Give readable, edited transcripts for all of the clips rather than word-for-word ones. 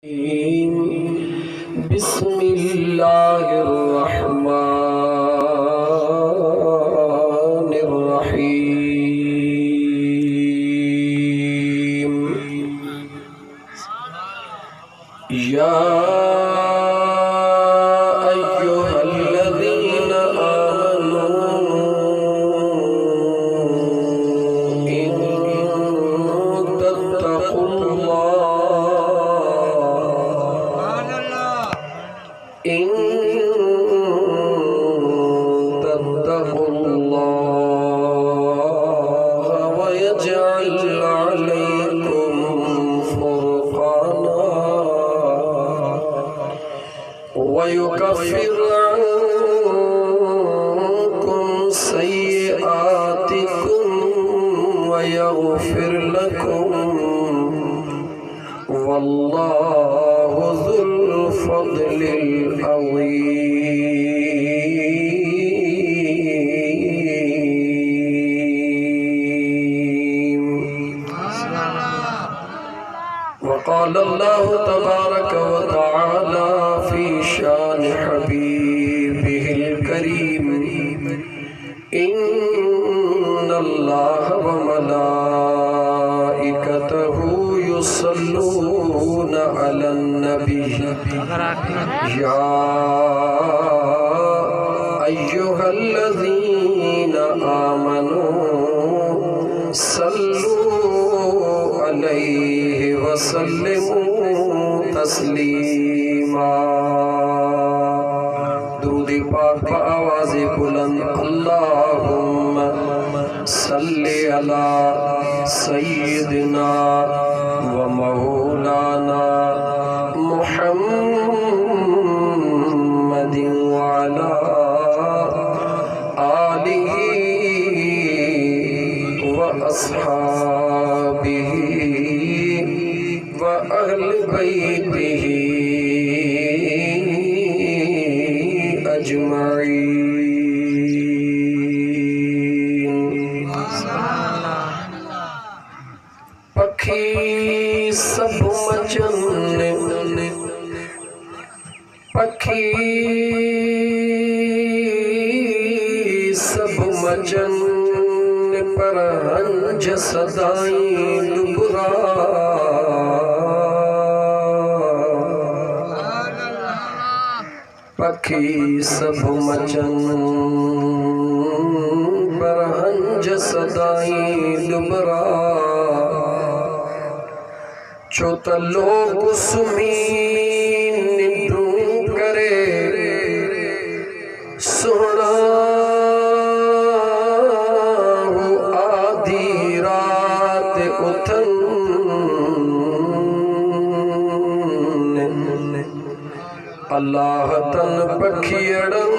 बिस्मिल्लाहिर्रहमानिर्रहीम। या अय्युहल्लज़ीना आमनू इन तत्तक़ुल्लाह वयजअल अलैकुम फुरक़ाना वयुकफ्फिर अन्कुम सय्यिआतिकुम वयग़फिर लकुम वल्लाहु ज़ुल फ़ज़्लिल अज़ीम। वक़ाल अल्लाहु तबारक व तआला फ़ी शान हबीबिहिल करीम इन्नल्लाह व मलाइकतहु युसल्लूना अलन नबी या अय्युहल्लज़ीना आमनू सल्लू अलैहि वसल्लिमू तस्लीमा। दुरूद पाक बा आवाज़े बुलंद अल्लाहुम्मा सल्ली अला सय्यिदिना व मौलाना मुहम्मदिन व अला आलिहि व अस्हाबिहि व अहले बैतिहि अजमईन। पखी सब मचन पखी सब मचन पर हंज सदाई लुबरा। पखी सब मचन पर हंज सदाई लुबरा। छो त लोग सुमी निंदू करे सोना वो आधी रात उथन अल्लाह तन पखियड़न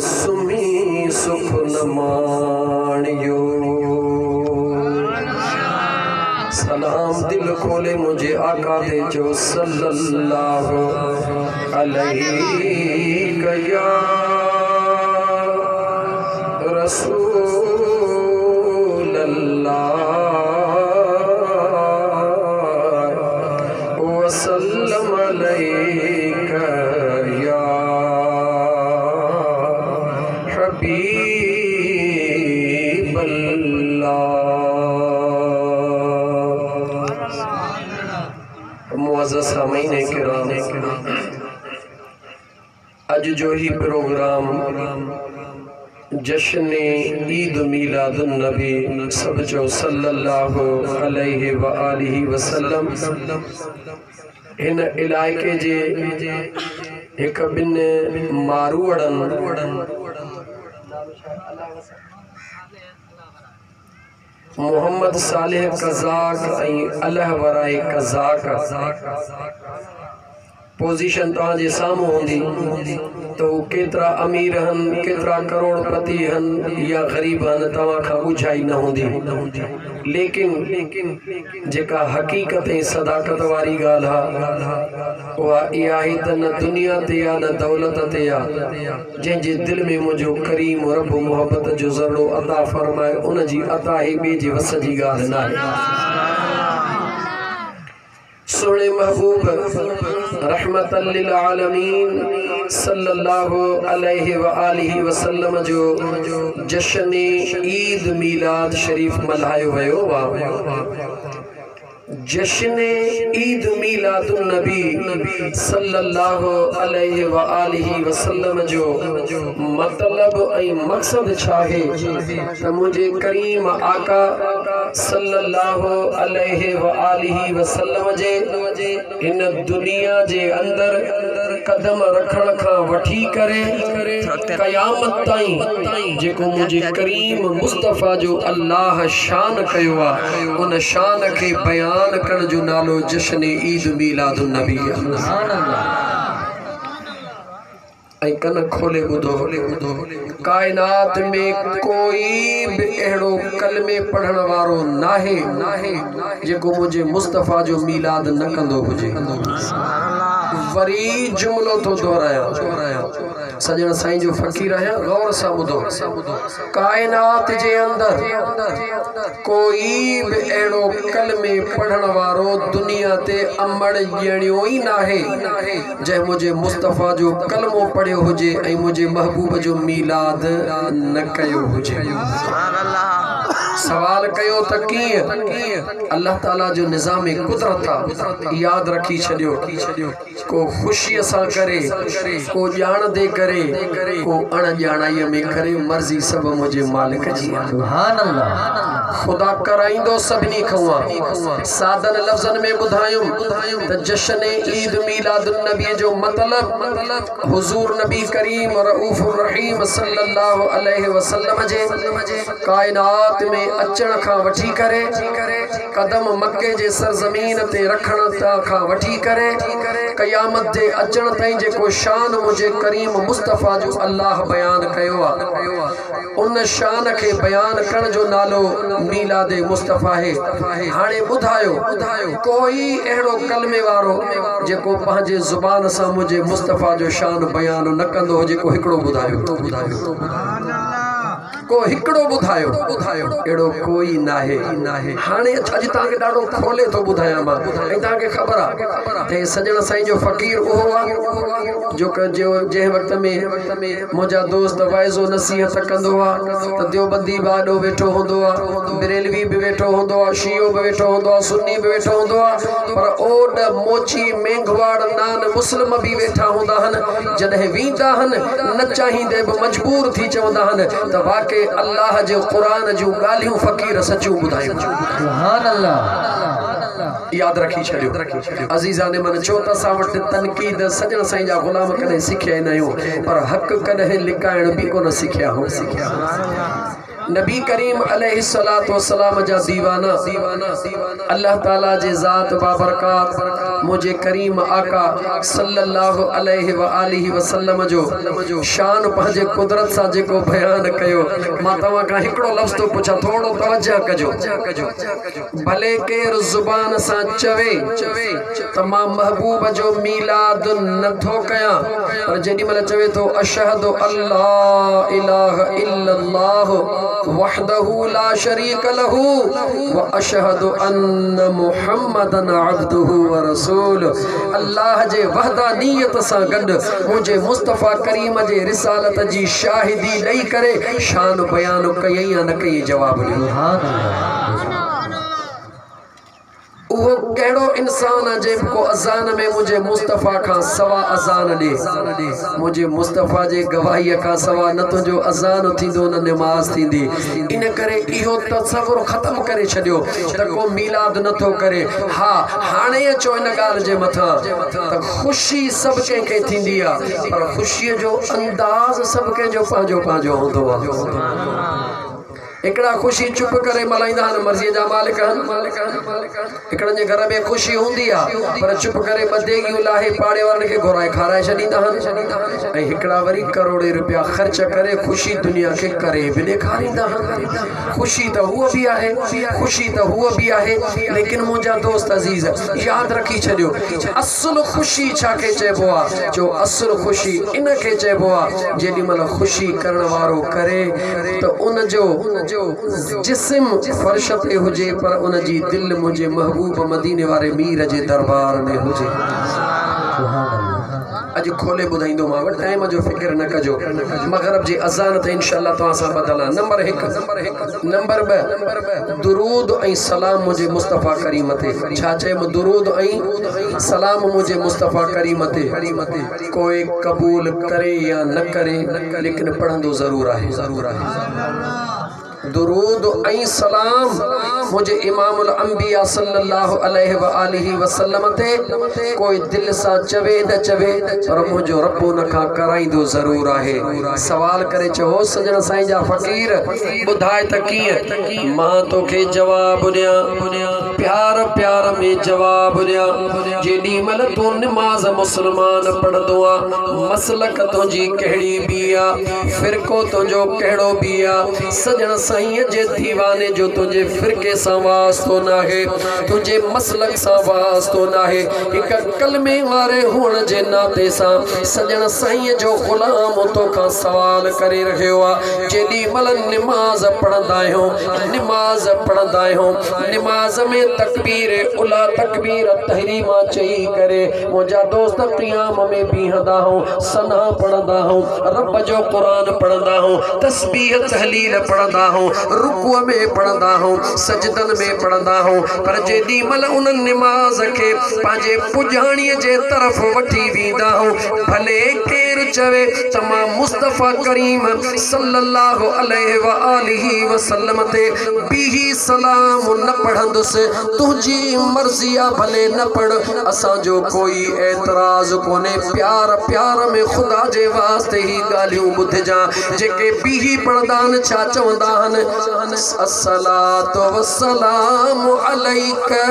सुमी सुख न माणियो। सलाम दिल खोले मुझे आका दे जो सल्लल्लाहु अलैहि या रसूल अल्लाह वसल्लम अलैका या हबीब अल्लाह। मुअज़्ज़ज़ सामीन किराम, अज जो ही प्रोग्राम जश्न ईद मिलादुन नबी सब जो सल्लल्लाहु अलैहि व आलिहि वसल्लम इन इलाइके जे एक बिन मारूअड़न मोहम्मद सालेह कज़ाक अल्लाह वराए कज़ाक पोजीशन तव्हांजे साम्हूं हूंदी तो केतिरा अमीर हन केतिरा करोड़पति हन या ग़रीब हन तव्हां खां ॿुझाई न हूंदी। लेकिन जेका हक़ीक़त ऐं सदाकत वारी ॻाल्हि आहे उहा इहा आहे त न दुनिया ते या न दौलत ते आहे, जंहिंजे दिलि में मुंहिंजो करीम रब मोहब्बत जो ज़रियो अता फ़रमाए उन जी अता ई ॿिए जे वस जी ॻाल्हि न आहे। सोने महबूब रहमतल लिल आलमीन सल्लल्लाहु अलैहि व आलिहि वसल्लम जो जश्न ईद मीलाद शरीफ मल्हायो वयो जश्न ईद मीलादुन नबी सल्लल्लाहु अलैहि व आलिहि वसल्लम जो मतलब ऐं मकसद छा है त मुझे करीम आका सल्लल्लाहु अलैहि व आलिहि वसल्लम जे इन दुनिया जे अंदर कदम रखण खां वठी करे क़यामत ताईं जेको मुझे करीम मुस्तफ़ा जो अल्लाह शान कयो आहे उन शान खे बयान करण जो नालो जश्न ईद मीलादुन नबी ऐं कन खोले ॿुधो कायनात में कोई भी अहिड़ो कलमे पढ़ण वारो नाहे जेको मुझे मुस्तफ़ा जो मीलाद न कंदो हुजे वरी जुमलो तो दोहराया सजण साईं जो फकीर है गौर सां ॿुधो कायनात जे अंदर कोई भी अहिड़ो कलमे पढ़ण वारो दुनिया ते अमड़ ॼणियो ई नाहे जंहिं मुझे मुस्तफ़ा जो कलमो पढ़ियो हुजे ऐं मुझे महबूब जो मीलाद न कयो हुजे सवाल कयो त कीअं अल्लाह ताला जो निज़ाम कुदरत आहे याद रखी छॾियो को खुशी सां करे को ॼाण दे करे को अणॼाणाईअ में करे मर्ज़ी सब मुझे मालिक जी सुभान अल्लाह खुदा कराईंदो सभिनी खां सादन लफ्ज़न में ॿुधायूं त जश्न ईद मीलादुन नबी जो मतलब हुजूर नबी करीम रऊफ़ुर रहीम सल्लल्लाहु अलैहि वसल्लम जे कायनात में अचण खां वठी करे कदम मक्के जे सरजमीन ते रखण खां वठी करे क़यामत जे अचण ताईं जेको शान मुझे करीम मुस्तफ़ा जो अल्लाह बयान कयो आहे उन शान खे बयान करण जो नालो मीलाद मुस्तफ़ा है हाणे ॿुधायो कोई अहिड़ो कलमे वारो जेको पंहिंजे ज़ुबान सां मुझे मुस्तफ़ा जो शान बयान न कंदो हुजे को हिकिड़ो ॿुधायो को हिकिड़ो ॿुधायो अहिड़ो कोई नाहे हाणे अॼु तव्हांखे ॾाढो खोले थो ॿुधायां मां ऐं तव्हांखे ख़बर आहे त सजण साईं जो फ़कीर उहो आहे जो जंहिं वक़्त में मुंहिंजा दोस्त वाइज़ो नसीहत कंदो आहे त देवबंदी बि आॾो वेठो हूंदो आहे बरेलवी बि वेठो हूंदो आहे शियो बि वेठो हूंदो आहे सुन्नी बि वेठो हूंदो आहे पर ओड मोची मेंघवाड़ नान मुस्लिम बि वेठा हूंदा आहिनि जॾहिं वेंदा आहिनि न चाहींदे बि मजबूर थी चवंदा आहिनि त वाक़ई अल्लाह जो कुरान जो ॻाल्हियूं फ़कीर सचूं ॿुधायूं सुभान अल्लाह याद रखी छॾियो अज़ीज़ा ने मन छो त असां वटि तनक़ीद सजण साईं जा ग़ुलाम कॾहिं सिखिया न आहियूं पर हक़ कॾहिं लिकाइण बि कोन सिखिया हो नबी करीम अलैहिस्सलातु वस्सलाम जा दीवाना अल्लाह ताला जे ज़ात बाबरकात मुझे करीम आका सल्लल्लाहु अलैहि व आलिहि वसल्लम जो शान पंहिंजे कुदरत सां जेको बयान कयो मां तव्हां खां हिकिड़ो लफ़्ज़ थो पुछां थोरो तवज्जो कजो भले केर ज़ुबान सां चवे त मां महबूब जो मीलाद नथो कयां पर जेॾी महिल चवे थो अशहदु अल्ला इलाहा इल्लल्लाह वहदहु ला शरीक लहू व अशहदु अन्न मुहम्मदन अब्दुहु व रसूलुहु अल्लाह जे वहदानियत सां गॾु मुझे मुस्तफ़ा करीम जे रिसालत जी शाहिदी ॾेई करे शान बयान कई या न कई जवाब ॾियो वो कहिड़ो इंसान है जेको अज़ान में मुझे मुस्तफ़ा खां सवा अज़ान ॾे मुझे मुस्तफ़ा जे गवाहीअ खां सवा न तुंहिंजो अज़ान थींदो न निमाज़ थींदी इन करे इहो तसव्वुर ख़त्म करे छॾियो त को मीलाद नथो करे हा हाणे अचो इन ॻाल्हि जे मथां त ख़ुशी सभु कंहिंखे थींदी आहे पर ख़ुशीअ जो अंदाज़ सभु कंहिंजो पंहिंजो पंहिंजो हूंदो आहे हिकिड़ा ख़ुशी चुप करे मल्हाईंदा आहिनि मर्ज़ीअ जा मालिक हिकिड़नि जे घर में ख़ुशी हूंदी आहे पर चुप करे ॿ देगियूं लाहे पाड़े वारनि खे घुराए खाराए छॾींदा आहिनि ऐं हिकिड़ा वरी करोड़े रुपया ख़र्च करे ख़ुशी दुनिया खे करे बि ॾेखारींदा आहिनि ख़ुशी त हूअ बि आहे लेकिन मुंहिंजा दोस्त अज़ीज़ यादि रखी छॾियो असुल ख़ुशी छाखे चइबो आहे जो असुल ख़ुशी इन खे चइबो आहे जेॾी महिल ख़ुशी करण वारो करे त उन जो जिस्म फर्श ते हुजे पर उन जी दिल मुझे महबूब मदीने वारे मीर जे दरबार में हुजे। अज खोले बुधाइंदो मां वट टाइम जो फिक्र न कजो। मगरिब जी अज़ान ते इंशाअल्लाह तो असा बदला। नंबर 1 नंबर 2 दुरूद ऐं सलाम मुझे मुस्तफा करीम ते। छा चए दुरूद ऐं सलाम मुझे मुस्तफा करीम ते। कोई कबूल करे या न करे लेकिन पढ़ंदो जरूर आहे। दुरूद ऐं सलाम मुझे इमामुल अंबिया सल्लल्लाहु अलैहि व आलिहि वसल्लम ते कोई दिल सा चवे न चवे पर मुझो रब्बो न का कराइंदो जरूर आहे। सवाल करे चहो सजन साईं जा फकीर बुधाए त कीअं मां तोखे जवाब ॾियां प्यार प्यार में जवाब ॾियां। जेॾी महिल तू नमाज मुसलमान पढ़ंदो आ मसलक तुंहिंजी कहिड़ी बि आ फिरको तुंहिंजो कहिड़ो बि आ सजन साईं जे दीवाने जो तुझे फिरके सा वास्तो ना है तुझे मसलक सा वास्तो ना है। एक कलमे वारे हुण जे नाते सा सजन साईं जो गुलाम तो का सवाल करे रहियो आ। जेडी मल नमाज पढ़ंदा आहियो नमाज में तकबीर उला तकबीर तहरीमा चई करे मुंहिंजा दोस्त क़ियाम में बीहंदा हो सना पढ़ंदा हो रब जो कुरान पढ़ंदा हो तस्बीह तहलील पढ़ंदा हो रुकू में पढ़ंदा हो सजदन में पढ़ंदा हो पर जेडी मल उन नमाज के पांजे पुजाणीअ जे तरफ वठी वींदा हो भले केर चवे तमा मुस्तफा करीम सल्लल्लाहु अलैहि व आलिहि वसल्लम ते बीही सलाम न पढ़ंदुसि तुझी मर्जी आ भले न पढ़ असा जो कोई एतराज कोने। प्यार प्यार में खुदा जे वास्ते ही गालियूं बुधजा जेके बीही पढ़दान छा चवंदा हन अस्सलातु वस्सलामु अलैका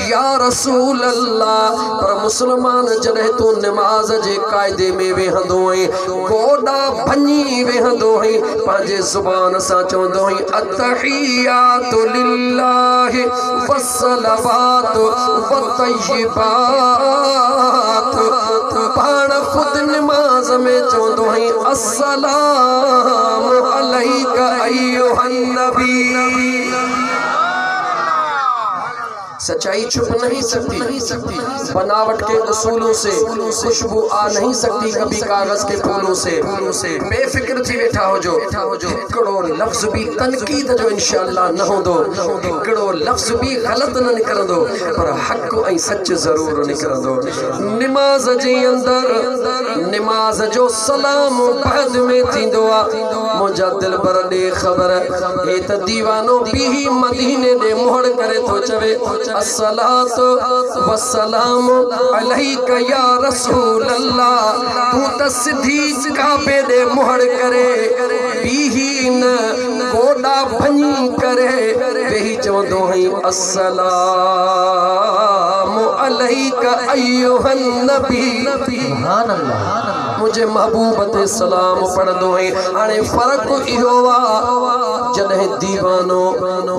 या रसूल अल्लाह। पर मुसलमान जॾहिं तू नमाज जे कायदे में वेहंदो है गोडा भञी वेहंदो है पंहिंजे ज़ुबान सां चवंदो है अत्तहियातु लिल्लाहि वस्सलावातु वत्तय्यिबात। पाण खुद नमाज में चवंदो है अस्सलामु अलैका अय्युहन नबी। सच्चाई छुप नहीं सकती बनावट के उसूलों से खुशबू आ नहीं सकती कभी कागज के फूलों से। बेफिक्र थी वेठा हो जो हिकड़ो लफ्ज भी तनकीद जो इंशाअल्लाह न होंदो हिकड़ो लफ्ज भी गलत न निकरंदो पर हक ऐं सच जरूर निकरंदो। नमाज जे अंदर नमाज जो सलाम बाद में थींदो आ मुंहिंजा दिल बर ॾे ख़बर हे त दीवानो भी मदीने ॾे मोहड़ करे थो चवे अस्सलातु वस्सलामु अलैका या रसूल अल्लाह। तू त सिधी काबे ॾे मोहड़ करे बीही न गोडा भञी करे वेही चवंदो है अस्सलामु अलैका अय्युहन नबी। सुभान अल्लाह मुझे महबूब ते सलाम पढ़ंदो है। हाणे फर्क इहो आ जॾहिं दीवानो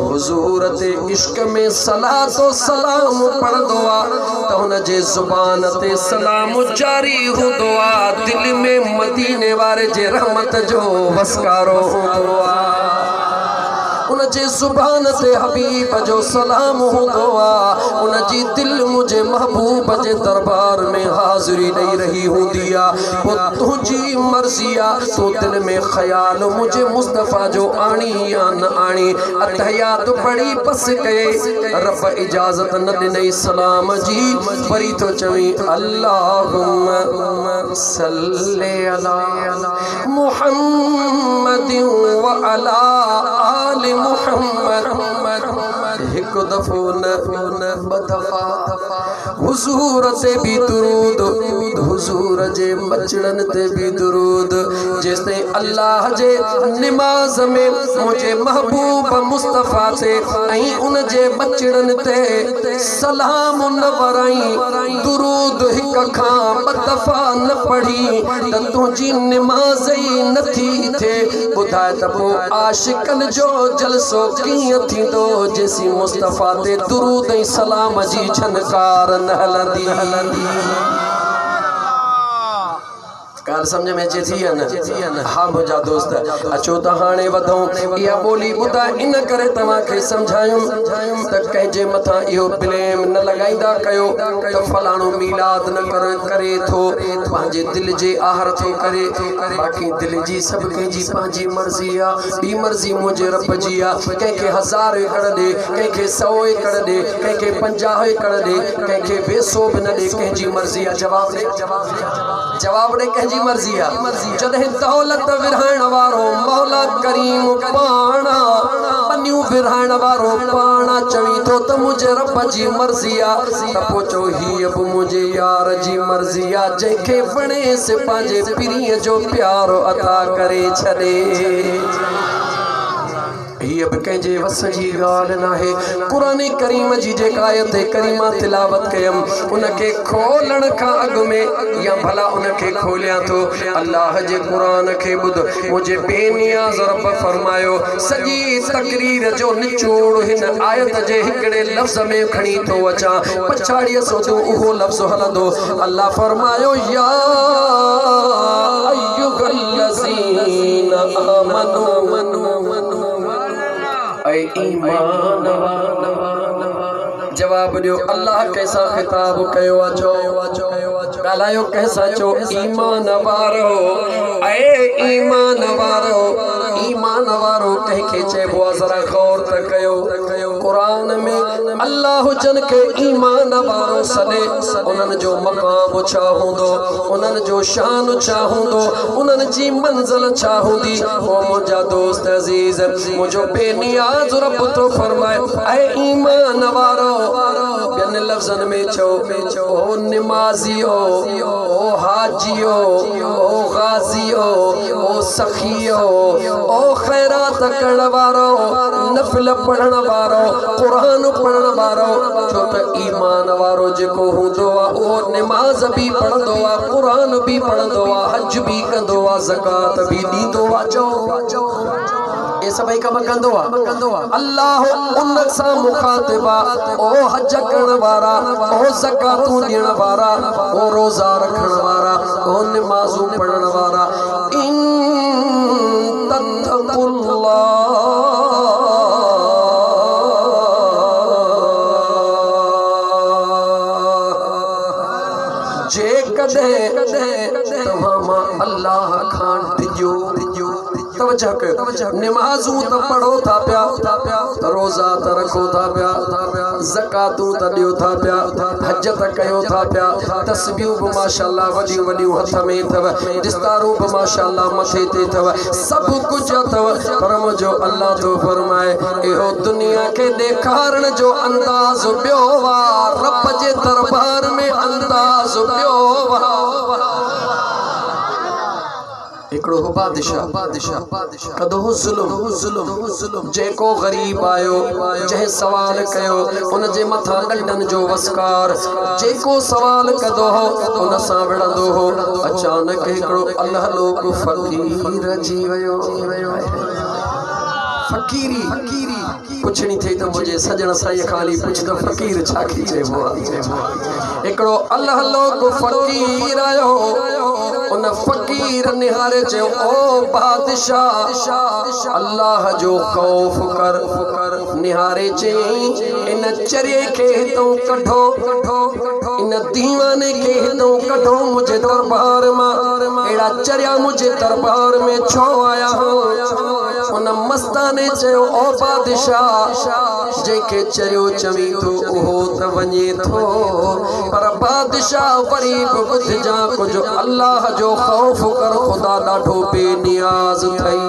हुजूर ते इश्क में सलातो सलाम पढ़ंदो आ त हुन जे ज़ुबान ते सलाम जारी हूंदो आ दिल में मदीने वारे जे रहमत जो वसकारो हूंदो आ उन जे ज़ुबान ते हबीब जो सलाम हूंदो आ उन जी दिल मुझे महबूब जे दरबार में हाज़िरी ॾेई रही हूंदी आ। पोइ तुंहिंजी मर्ज़ी आ तूं दिल में ख़्याल मुझे मुस्तफ़ा जो आणी या न आणी अतहियात पढ़ी बस कये रब इजाज़त न ॾिनई सलाम जी वरी तो चवी अल्लाहुम्मा सल्ली अला मुहम्मद व अला आलि मुहम्मद। एक दफो न बदफा हुजूर ते भी दुरूद हुजूर जे बचड़न ते भी दुरूद जिसने अल्लाह जे नमाज में मुझे महबूब मुस्तफा से ऐं उन जे बचड़न ते सलाम न वराई दुरूद हिक खां ॿ दफ़ा न पढ़ी त तुंहिंजी नमाज़ ई नथी थे। ॿुधाए त पोइ आशिकन जो जलसो कीअं थींदो जेसी मुस्तफा ते दुरूद ऐं सलाम जी झनकार न हलंदी। ॻाल्हि सम्झ में अचे थी न? हा मुंहिंजा दोस्त अचो त हाणे वधूं इहा ॿोली ॿुधा इन करे तव्हांखे सम्झायूं त कंहिंजे मथां इहो ब्लेम न लॻाईंदा कयो त फलाणो मीलाद न करे थो पंहिंजे दिलि जे आहर थो करे। बाक़ी दिलि जी सभु कंहिंजी पंहिंजी मर्ज़ी आहे। ॿी मर्ज़ी मुंहिंजे रब जी आहे। कंहिंखे 1000 एकड़ ॾे, कंहिंखे 100 एकड़ ॾे, कंहिंखे 50 एकड़ ॾे, कंहिंखे बेसो बि न ॾे, कंहिंजी मर्ज़ी आहे। जवाब ॾे कंहिंजी मर्ज़ी आहे। जॾहिं दौलत विरहाइण वारो मौला करीम पाणा पनियूं विरहाइण वारो पाणा चवी थो त मुंहिंजे रब जी मर्ज़ी आहे त पोइ चओ हीअ बि मुंहिंजे यार जी मर्ज़ी आहे जंहिंखे वणेसि पंहिंजे पीरीअ जो प्यारो अता करे छॾे। हीअ बि कंहिंजे वस जी ॻाल्हि नाहे। क़ुरान करीम जी जेका आयत करीमा तिलावत कयमि उनखे खोलण खां अॻु में या भला उनखे खोलियां थो अल्लाह जे क़ुरान खे ॿुध। मुंहिंजे बेनियाज़ रब फरमायो सॼी तकरीर जो निचोड़ हिन आयत जे हिकिड़े लफ़्ज़ में खणी थो अचां। पछाड़ीअ सोचूं उहो लफ़्ज़ हलंदो। अल्लाह फरमायो या अय्युहल्लज़ीना आमनू ईमान जवाब ॾियो अल्लाह कंहिंसां ख़िताब कयो आहे। चओ ॻाल्हायो कंहिंसां चओ ईमान वारो ऐं ईमान वारो। ईमान वारो कंहिंखे चइबो आहे ज़रा गौर त कयो। क़ुरान में अल्लाह जन खे ईमान वारो सॾे उन्हनि जो मक़ाम छा हूंदो, उन्हनि जो शान छा हूंदो, उन्हनि जी मंज़िल छा हूंदी। ओ मुंहिंजा दोस्त अज़ीज़ मुंहिंजो बेनियाज़ रब थो फरमाए ऐं ईमान वारो। ॿियनि लफ़्ज़नि में चओ ओ निमाज़ियो, ओ हाजियो, ओ गाज़ियो, ओ सखियो, ओ ख़ैरात करण वारो, नफ़िल पढ़ण वारो, क़ुरान पढ़ण वारो। छो त ईमान वारो जेको हूंदो आहे उहो निमाज़ बि पढ़ंदो आहे, क़ुरान बि पढ़ंदो आहे, हज बि कंदो आहे, ज़कात बि ॾींदो आहे। चओ ये सभई कम कंदो आहे। अल्लाह उन सां मुखातिब आहे ओ हज करण वारा, ओ ज़कातूं ॾियण वारा, ओ रोज़ा रखण वारा, ओ निमाज़ूं पढ़ण वारा। इन तत्तक़ुल्लाह जे कॾहिं तव्हां मां अल्लाह खां डिॼो तवजह कयो। निमाज़ूं त पढ़ो था पिया, रोज़ा त रखो था पिया, ज़कातूं त ॾियो था पिया, हज त कयो था पिया, तस्बीहूं बि माशाअल्लाह वॾियूं वॾियूं हथ में अथव, दिस्तारूं बि माशाअल्लाह मथे ते अथव, सभु कुझु अथव। पर मुंहिंजो अल्लाह थो फरमाए इहो दुनिया खे ॾेखारण जो अंदाज़ ॿियो आहे, रब जे दरबार में अंदाज़ ॿियो आहे। हिकिड़ो बादशाह कदो ज़ुल्म जेको ग़रीब आयो जंहिं सवाल कयो उन जे मथां ॾंडनि जो वस्कार जेको सवाल कंदो हो उन सां विढ़ंदो हो। अचानक हिकिड़ो अल्लाह लोक फ़क़ीर अची वियो। फ़क़ीरी पुछणी थी त मुंहिंजे सजण साईं खाली पुछ त फ़क़ीर छा खे चइबो आहे। हिकिड़ो अल्लाह लोक फ़क़ीर आयो। उन फ़क़ीर निहारे चयो ओ बादशाह अल्लाह जो ख़ौफ़ कर। निहारे चई इन चरिये खे हितों कढो, इन दीवाने खे हितों कढो मुंहिंजे दरबार मां। अहिड़ा चरिया मुंहिंजे दरबार में छो आया हो? उन मस्ताने चयो ओ बादशाह जंहिंखे चरियो चवी थो उहो त वञे थो, पर बादशाह वरी बि ॿुधजां कुझु अल्लाह जो ख़ौफ़ कर, ख़ुदा ॾाढो बेनियाज़ थई।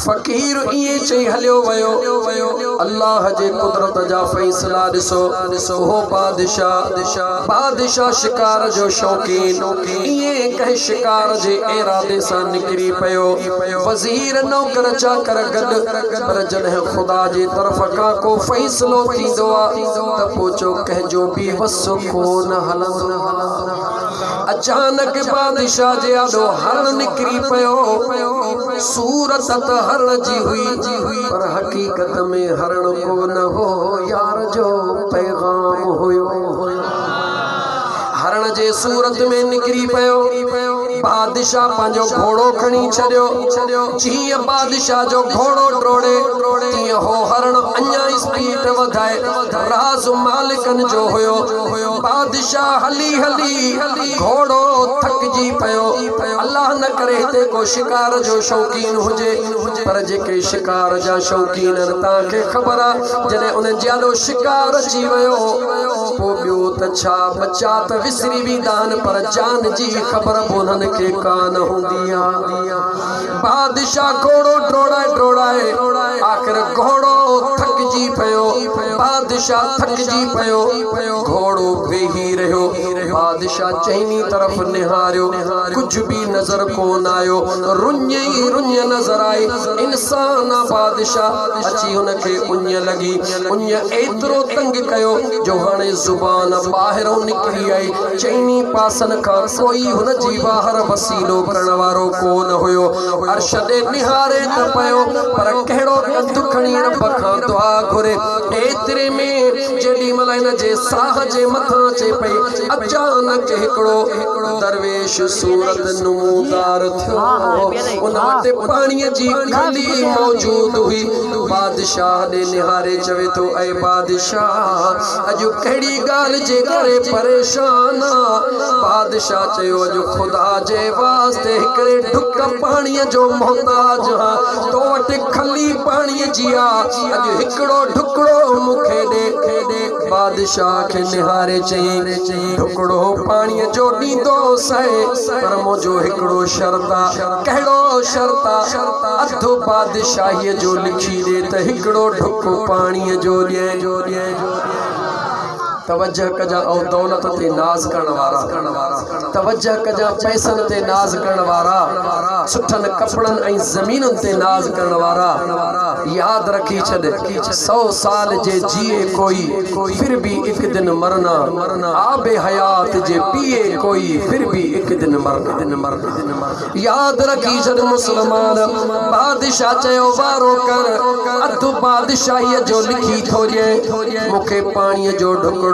फ़क़ीर इएं चई हलियो वियो। अल्लाह जे कुदरत जा फ़ैसला ॾिसो। हो बादशाह शिकार जो शौक़ीन इएं कंहिं शिकार जे इरादे सां निकिरी पियो। वज़ीर नौकर चाकर गॾु, पर जॾहिं ख़ुदा जी तरफ़ खां को फ़ैसिलो थींदो आहे त पोइ कंहिंजो बि वस कोन हलंदो। अचानक बादशाह जे आॾो हरण निकिरी पियो। सूरत त हरण जी हुई पर हक़ीक़त में हरण को न हो, यार जो पैगाम हुयो। हरण जे सूरत में निकरी पयो। बादशाह पंहिंजो घोड़ो खणी छॾियो। जीअं बादशाह जो घोड़ो डोड़े तीअं हो हरण अञा स्पीड वधाए। राज मालिकन जो हुयो। बादशाह हली हली घोड़ो थकजी पयो। अल्लाह न करे हिते को शिकार जो शौकीन हुजे, पर जेके शिकार जा शौकीन तव्हांखे ख़बर आहे जॾहिं उन्हनि ज्यादो शिकार अची वियो पोइ ॿियो त छा बचा त विसरी वेंदा आहिनि, पर जान जी ख़बर बि उन्हनि खे कान हूंदी आहे। बादशाह घोड़ो डोड़ाए आख़िर घोड़ो थकजी पियो। बादशाह थकजी पियो, घोड़ो वेही रहियो। बादशाह चइनी तरफ़ निहारियो, कुछ भी नजर कोन आयो। रुञ ई रुञ नजर आई। इंसान बादशाह अची हुनखे उञ लगी। उञ एतिरो तंग कयो जो हाणे ज़ुबान ॿाहिरों निकिरी आई। चइनी पासन खां कोई हुनजी ॿाहिर वसीलो करण वारो कोन हुयो। अर्श ॾे निहारे त पयो, पर कहिड़ो कंधु खणी रब खां दुआ घुरे। एतिरे में जेॾी महिल हिन जे साह जे मथां अचे पई, अचानक हिकिड़ो दरवेश सूरत नमूदार थियो। उन वटि पाणीअ जी गली मौजूद हुई। बादशाह ॾे निहारे चवे थो, ऐं बादशाह अॼु कहिड़ी ॻाल्हि जे करे परेशान आहे? बादशाह चयो, अॼु ख़ुदा जे वास्ते हिकिड़े ढुक पाणीअ जो मोहताज आहे। तो वटि खली पाणीअ जी आहे, अॼु हिकिड़ो ढुकड़ो मूंखे ॾे। बादशाह खे निहारे चई, ढुकड़ो पाणीअ जो ॾींदो सहे, पर मुंहिंजो हिकिड़ो शर्त आहे। कहिड़ो शर्त आहे? अधु बादशाहीअ जो लिखी ॾे त हिकिड़ो ढुक पाणीअ जो ॾिए। तवज्जह कजा ऐं दौलत ते नाज़ करण वारा, तवज्जह कजा पैसनि ते नाज़ करण वारा, सुठनि कपड़नि ऐं ज़मीनुनि ते नाज़ करण वारा। याद रखी छॾ, 100 साल जे जिए कोई फिर भी एक दिन मरना, आबे हयात जे पिए कोई फिर भी एक दिन मरना। याद रखी छॾ मुसलमान। बादशाह चयो, वारो कर। अधु बादशाहीअ जो लिखी थो ॾिए, मूंखे पाणीअ जो ढुकड़ो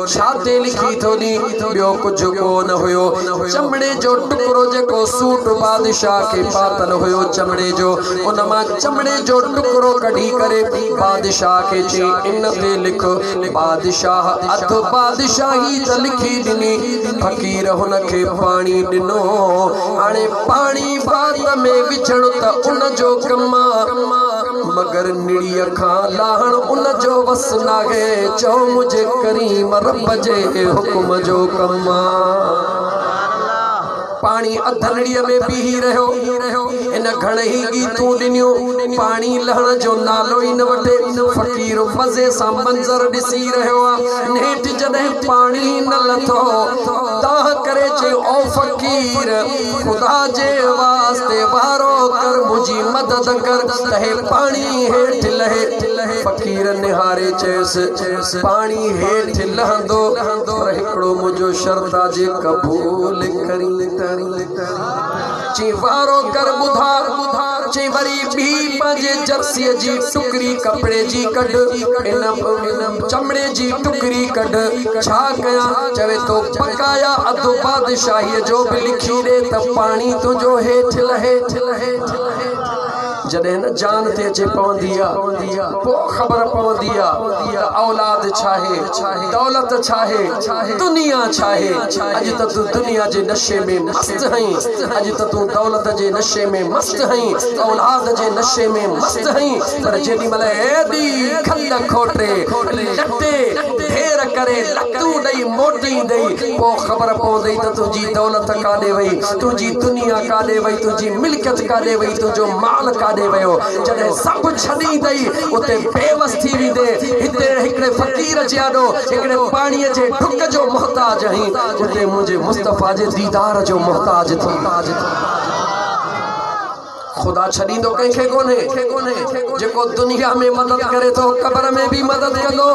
छाते लिखी थो दी। ॿियो कुझु कोन हुयो। चमड़े जो टुकड़ो जेको सूट बादशाह खे पातल हुयो चमड़े जो, उन मां चमड़े जो टुकड़ो कढी करे बादशाह खे चई, इन ते लिख। बादशाह अधु बादशाही त लिखी ॾिनी। फ़कीर हुनखे पाणी ॾिनो। हाणे पाणी बात में विझण त उन जो कम आहे, मगर निड़ीअ खां लाहण उन जो वस नाहे। चओ मुझे करीम रब जे हुकुम जो कम आहे। पानी अधनड़ीअ में बीही रहियो। इन घणई गीतूं ॾिनियूं, पाणी लहण जो नालो ई न वठे। फ़कीर मज़े सां मंज़र ॾिसी रहियो आहे। नेठि जॾहिं पाणी न लथो, दाह करे चयो, ओ फ़कीर, ख़ुदा जे वास्ते वारो कर, मुंहिंजी मदद कर त हे पाणी हेठि लहे। फ़कीर निहारे चयसि, पाणी हेठि लहंदो, पर हिकिड़ो मुंहिंजो शर्त आहे जे क़बूल करी। चई, वारो कर, ॿुधार। चई, वरी बि पंहिंजे जर्सीअ जी टुकड़ी कपिड़े जी कढ, इन चमड़े जी टुकड़ी कढ। छा कयां? चवे थो, पकाया अधु बादशाहीअ जो बि लिखी ॾे त पाणी तुंहिंजो हेठि लहे। जॾहिं न जान ते अचे पवंदी आहे, पोइ ख़बर पवंदी आहे त औलाद छाहे, दौलत छाहे, दुनिया छाहे। अॼु त तूं दुनिया जे नशे में मस्त आहीं, अॼु त तूं दौलत जे नशे में मस्त आहीं, औलाद जे नशे में मस्त आहीं। पर जेॾी महिल एॾी खल खोटे लटे ढेर करे लतूं ॾेई मोटी ॾेई, पोइ ख़बर पवंदी त तुंहिंजी दौलत काॾे वई, तुंहिंजी दुनिया काॾे वई, तुंहिंजी मिल्कियत काॾे वई, तुंहिंजो माल काॾे वयो। जॾहिं सभु छॾींदई उते बेवस थी वेंदे। हिते हिकिड़े फ़कीर जे आॾो हिकिड़े पाणीअ जे ढुक जो मोहताज आहीं, उते मुंहिंजे मुस्तफ़ा जे दीदार जो मोहताज थी। ख़ुदा छॾींदो कंहिंखे कोन्हे। जेको दुनिया में मदद करे थो, क़ब्र में भी मदद कंदो।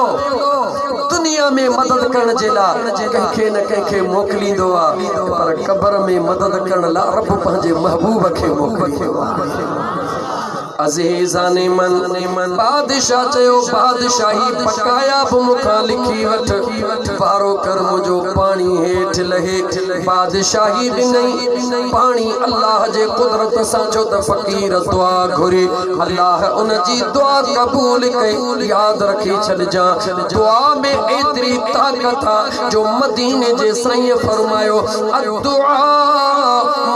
दुनिया में मदद करण जे लाइ कंहिंखे न कंहिंखे मोकिलींदो आहे, पर क़ब्र में मदद करण लाइ रब पंहिंजे महबूब खे मोकिलींदो आहे। अज़ीज़ाने मन बादशाह चयो बादशाही पकाया बि मूंखां लिखी वठ वारो कर मुंहिंजो पाणी हेठ लहे बादशाही ॾिनई पाणी अल्लाह जे कुदरत सां छो त फ़क़ीर दुआ घुरे अल्लाह उन जी दुआ क़बूल कई याद रखी छॾिजां दुआ में एतिरी ताक़त आहे जो मदीने जे साईं फरमायो दुआ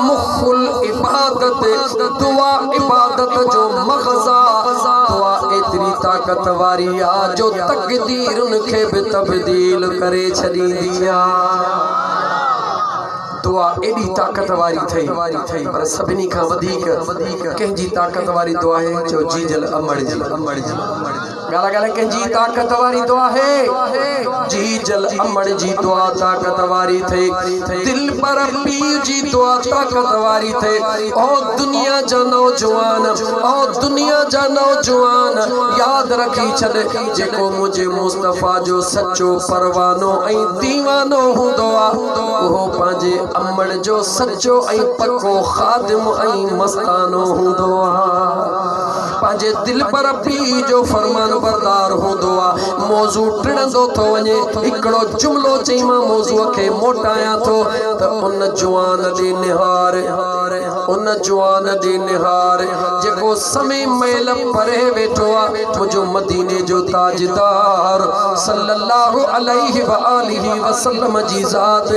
मुख़ुल इबादत दुआ इबादत जो मग़ज़ा दुआ एतिरी ताक़त वारी आहे जो तक़दीर उनखे बि तब्दील करे छॾींदी आहे दुआ एडी ताकत वारी थई पर सभिनी खां वधीक कंहिंजी ताकत वारी दुआ है जो जीजल अमड़ जी गाला गाला कंहिंजी ताकत वारी दुआ है जीजल अमड़ जी दुआ ताकत वारी थई दिल पर पीर जी दुआ ताकत वारी थई ओ दुनिया जा नौजवान याद रखी छॾ जेको मुझे मुस्तफा जो सच्चो परवानो ऐं दीवानो हूंदो आहे उहो पंहिंजे अमड़ जो सच्चो ऐं पक्को खादिम ऐं मस्तानो हूंदो आहे पंहिंजे दिल पर पी जो फरमान बरदार हूंदो आहे मौज़ू टिणंदो थो वञे हिकिड़ो जुमिलो चई मां मौज़ूअ खे मोटायां थो त उन जुआन ॾे निहार जेको समय महिल परे वेठो आहे मुंहिंजो मदीने जो ताजदार सल्लल्लाहु अलैहि व आलिहि वसल्लम जी ज़ात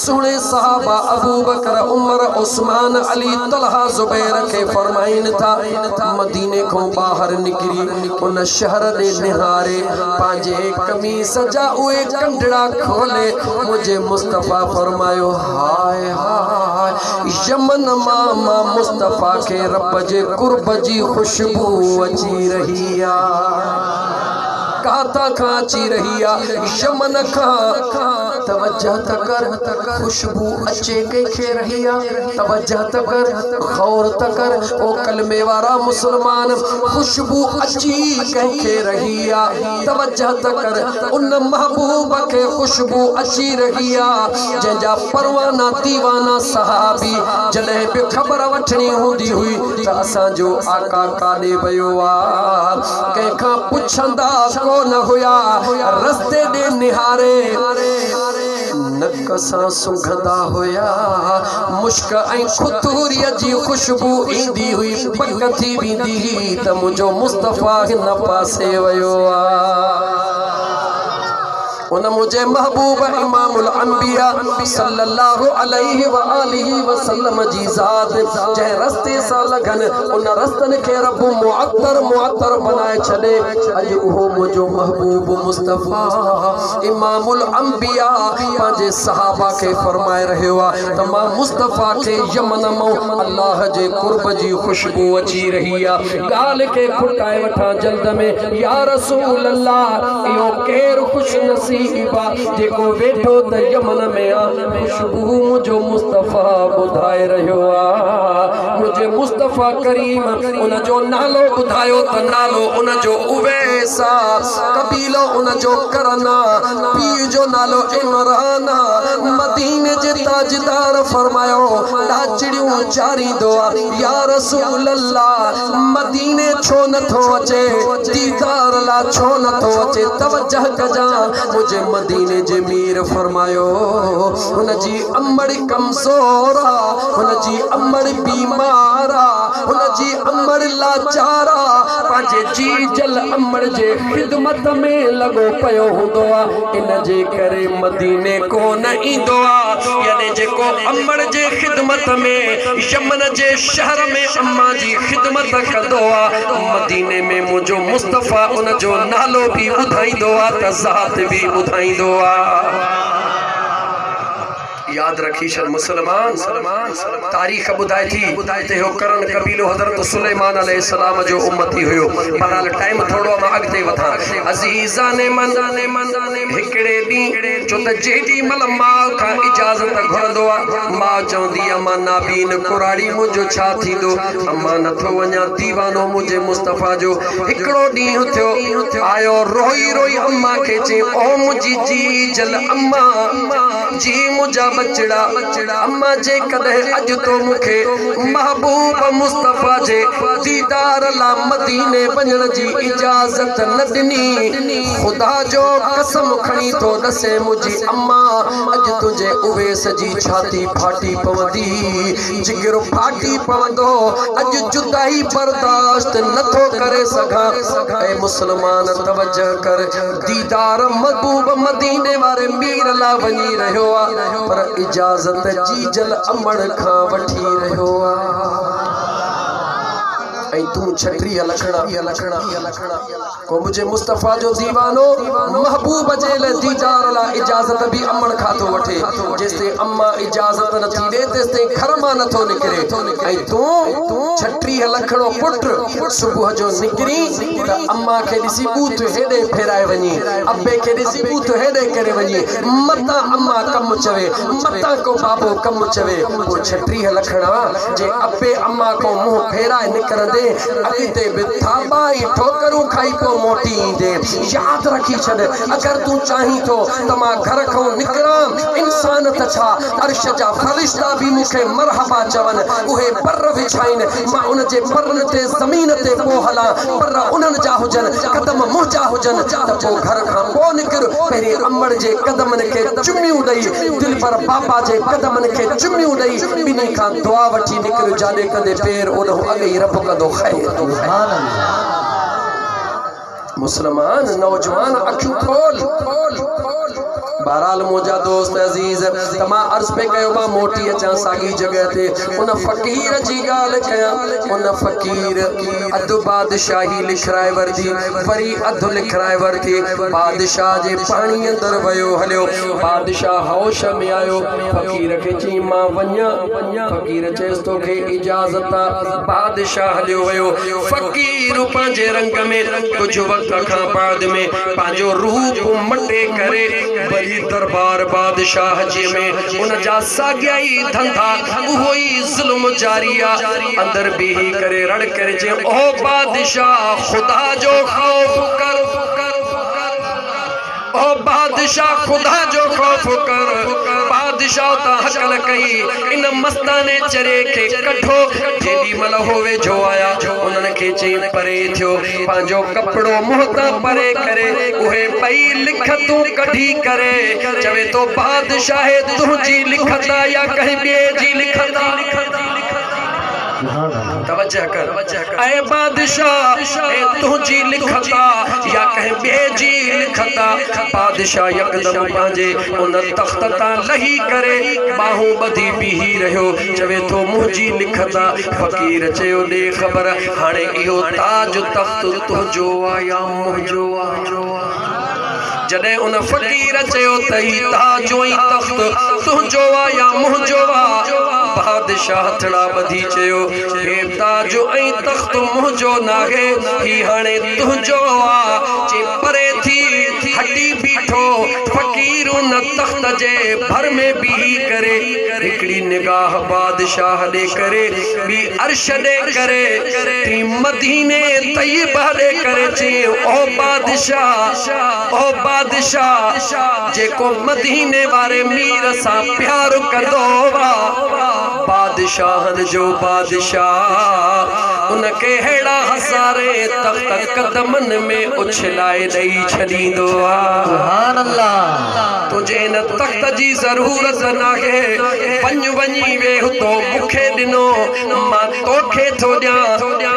सुहिणे सहाबा अबू बकर उमर उस्मान अली तलहा ज़ुबैर खे फरमाइनि था मदीने को बाहर निकरी उन शहर दे निहारे पांजे कमीस जा उए कंडड़ा खोले मुझे मुस्तफा फरमायो हाय हाय यमन मामा मुस्तफा के रब जे कुर्ब जी खुशबू अची रही आ काता खां अची रही आ यमन खां तवज्जह तकर खुशबू अचे के रही आ तवज्जह तकर गौर तकर ओ कलमे वारा मुसलमान खुशबू अची के रही आ तवज्जह तकर उन महबूब के खुशबू अची रही आ जंहिंजा परवाना दीवाना सहाबी जॾहिं बि ख़बर वठणी हूंदी हुई त असांजो आका काॾे वियो आ कंहिंखां पुछंदा कोन हुया रस्ते ॾे निहारे नक सां सुंघंदा हुया मुश्क ऐं खुतूरीअ जी खुशबू ईंदी हुई पक थी वेंदी हुई त मुंहिंजो मुस्तफा हिन पासे वियो आहे उन मुझे महबूब इमामुल अंबिया सल्लल्लाहु अलैहि व आलिहि वसल्लम जी ज़ात जंहिं रस्ते सां लगन उन रस्तनि खे रब मुअत्तर बनाए छॾे अॼु उहो मुंहिंजो महबूब मुस्तफा इमामुल अंबिया पंहिंजे सहाबा खे फरमाए रहियो आहे त मां मुस्तफा खे यमन मां अल्लाह जे कुर्ब जी खुशबू अची रही आहे ॻाल्हि खे खुटाए वठां जल्द में या रसूल अल्लाह इहो केरु खुश नसीब जेको वेठो त यमन में आ खुशबू मुंहिंजो मुस्तफा ॿुधाए रहियो आहे मुंहिंजे मुस्तफा करीम उन जो नालो ॿुधायो त नालो उन जो उवैस कबीलो उन जो करना पीउ जो नालो इमरान मदीने जे ताजदार फरमायो ॾाचड़ियूं चारींदो आहे या रसूल अल्लाह मदीने छो नथो अचे दीदार ला छो नथो अचे तवज्जह कजां मुझे मदीने जे मीर फरमायो हुन जी अमड़ कमज़ोर हुन जी अमड़ बीमार हुन जी अमड़ लाचार पंहिंजे जी जल अमड़ जे ख़िदमत में लॻो पियो हूंदो आहे इन जे करे मदीने को न ईंदो आहे यानी जेको अमड़ जे ख़िदमत में यमन जे शहर में अम्मा जी ख़िदमत कंदो आहे मदीने में मुंहिंजो मुस्तफा उन जो नालो बि ॿुधाईंदो आहे त ज़ात बि ॿुधाईंदो आहे याद रखी छल मुसलमान तारीख़ ॿुधाए थी ते हो करण कबीलो हज़रत सुलेमान अलैहिस्सलाम जो उम्मती हुयो पर टाइम थोड़ो मां अॻिते वधां अज़ीज़ाने मन हिकिड़े ॾींहुं छो त जेॾी महिल माउ खां इजाज़त घुरंदो आहे माउ चवंदी आहे मां नाबीन कुराड़ी मुंहिंजो छा थींदो अम्मा नथो वञा दीवानो मुंहिंजे मुस्तफा जो हिकिड़ो ॾींहुं थियो आयो रोई रोई अम्मा खे चई ओ मुंहिंजी जी जल अम्मा जी मुंहिंजा मचड़ा अम्मा जे कदे अज तो मुखे महबूब मुस्तफा जे दीदार ला मदीने वञण जी इजाजत न दिनी खुदा जो कसम खणी तो दसे मुझी अम्मा अज तुझे उवेस जी छाती फाटी पवंदी जिगर फाटी पवंदो अज जुदाई बर्दाश्त नथो करे सघां ऐ मुसलमान तवज्जो कर दीदार महबूब मदीने वारे मीर ला वञी रहियो आ पर इजाजत जीजल अमण खां वठी रहियो आ तू छटरी लखना को मुझे मुस्तफा जो दीवानो महबूब जे ले दीदार ला इजाजत भी अमन खातो वठे जेसे अम्मा इजाजत न थी दे तेसे घर मा न थो निकरे ऐ तू छटरी लखनो पुट सुबह जो निकरी त अम्मा के दिसी बूत हेडे फेराए वनी अब्बे के दिसी बूत हेडे करे वनी मता अम्मा कम चवे मता को बाबो कम चवे वो छटरी लखना जे अब्बे अम्मा को मुंह फेराए निकरदे अगिते बिथाबाई ठोकरू खाई को मोटी दे याद रखी छद अगर तू चाही तो तमा घर को निकरा इंसान तछा अर्श जा फरिश्ता भी मुखे मरहबा चवन उहे पर विछाइन मा उन जे परन ते जमीन ते पोहला पर उनन जा हुजन कदम मुजा हुजन त पो घर का पो निकर पहरे अम्मड़ जे कदमन के चुमियूं दई दिल पर बाबा जे कदमन के चुमियूं दई बिनी का दुआ वठी निकर जाने कदे पैर उन अगई रब कदो मुसलमान नौजवान अखियों खोल बहरहाल मुझा दोस्त अजीज तमा अर्ज पे कयो बा मोटी अचा सागी जगह ते उन फकीर जी गाल कया उन फकीर अध बादशाही लिखराए वर्दी वरी अध लिखराए वर्दी बादशाह जे पानी अंदर वयो हलियो बादशाह होश में आयो फकीर के ची मां वन्या फकीर चेस तो के इजाजत बादशाह हलियो वयो फकीर पांजे रंग में कुछ वक्त का बाद में पांजो रूप मटे करे वरी दरबार बादशाह जी में उन जा साग्याई धंधा उहोई जुल्म जारिया अंदर भी करे रड़ करे जे ओ बादशाह खुदा जो खौफ कर ओ बादशाह खुदा जो खौफ कर बादशाह ता हकल कई इन मस्ताने चरे के कठो जेडी मल होवे जो आया उनन के चे परे थियो पांजो कपड़ो मोहता परे करे उहे पई लिख तू कढी करे चवे तो बादशाह तुझी लिखता या कहीं बे जी लिखता तवज्जो कर ऐ बादशाह ए तुझी लिखता या कहीं बेजी लिखता बादशाह यकदम पांजे उन तख्त ता लही करे बाहू बधी बीही रहो चवे तो मुझी लिखता फकीर चयो दे खबर हाने इहो ताज तख्त तुझो या मुझो जदे उन फकीर चयो तई ताजो ई तख्त तुझो या मुझो बादशाह थड़ा बधी चयो हे ताजो ऐ तख्त मुझो नाहे ही हाने तुझो आ चे परे थी हटी बीठो फकीर उन तख्त जे भर में भी करे हिकड़ी निगाह बादशाह दे करे भी अर्श दे करे ती मदीने तैयबा दे करे चे ओ बादशाह जेको मदीने वारे मीर सा प्यार करदो वा बादशाहन जो बादशाह उनके हेड़ा हसारे तख्त कदमन में उछलाए दई छदींदो आ सुभान अल्लाह तुझे न तख्त जी जरूरत नाहे वञ वञी वे तो मुखे दिनो मां तोखे थो दिया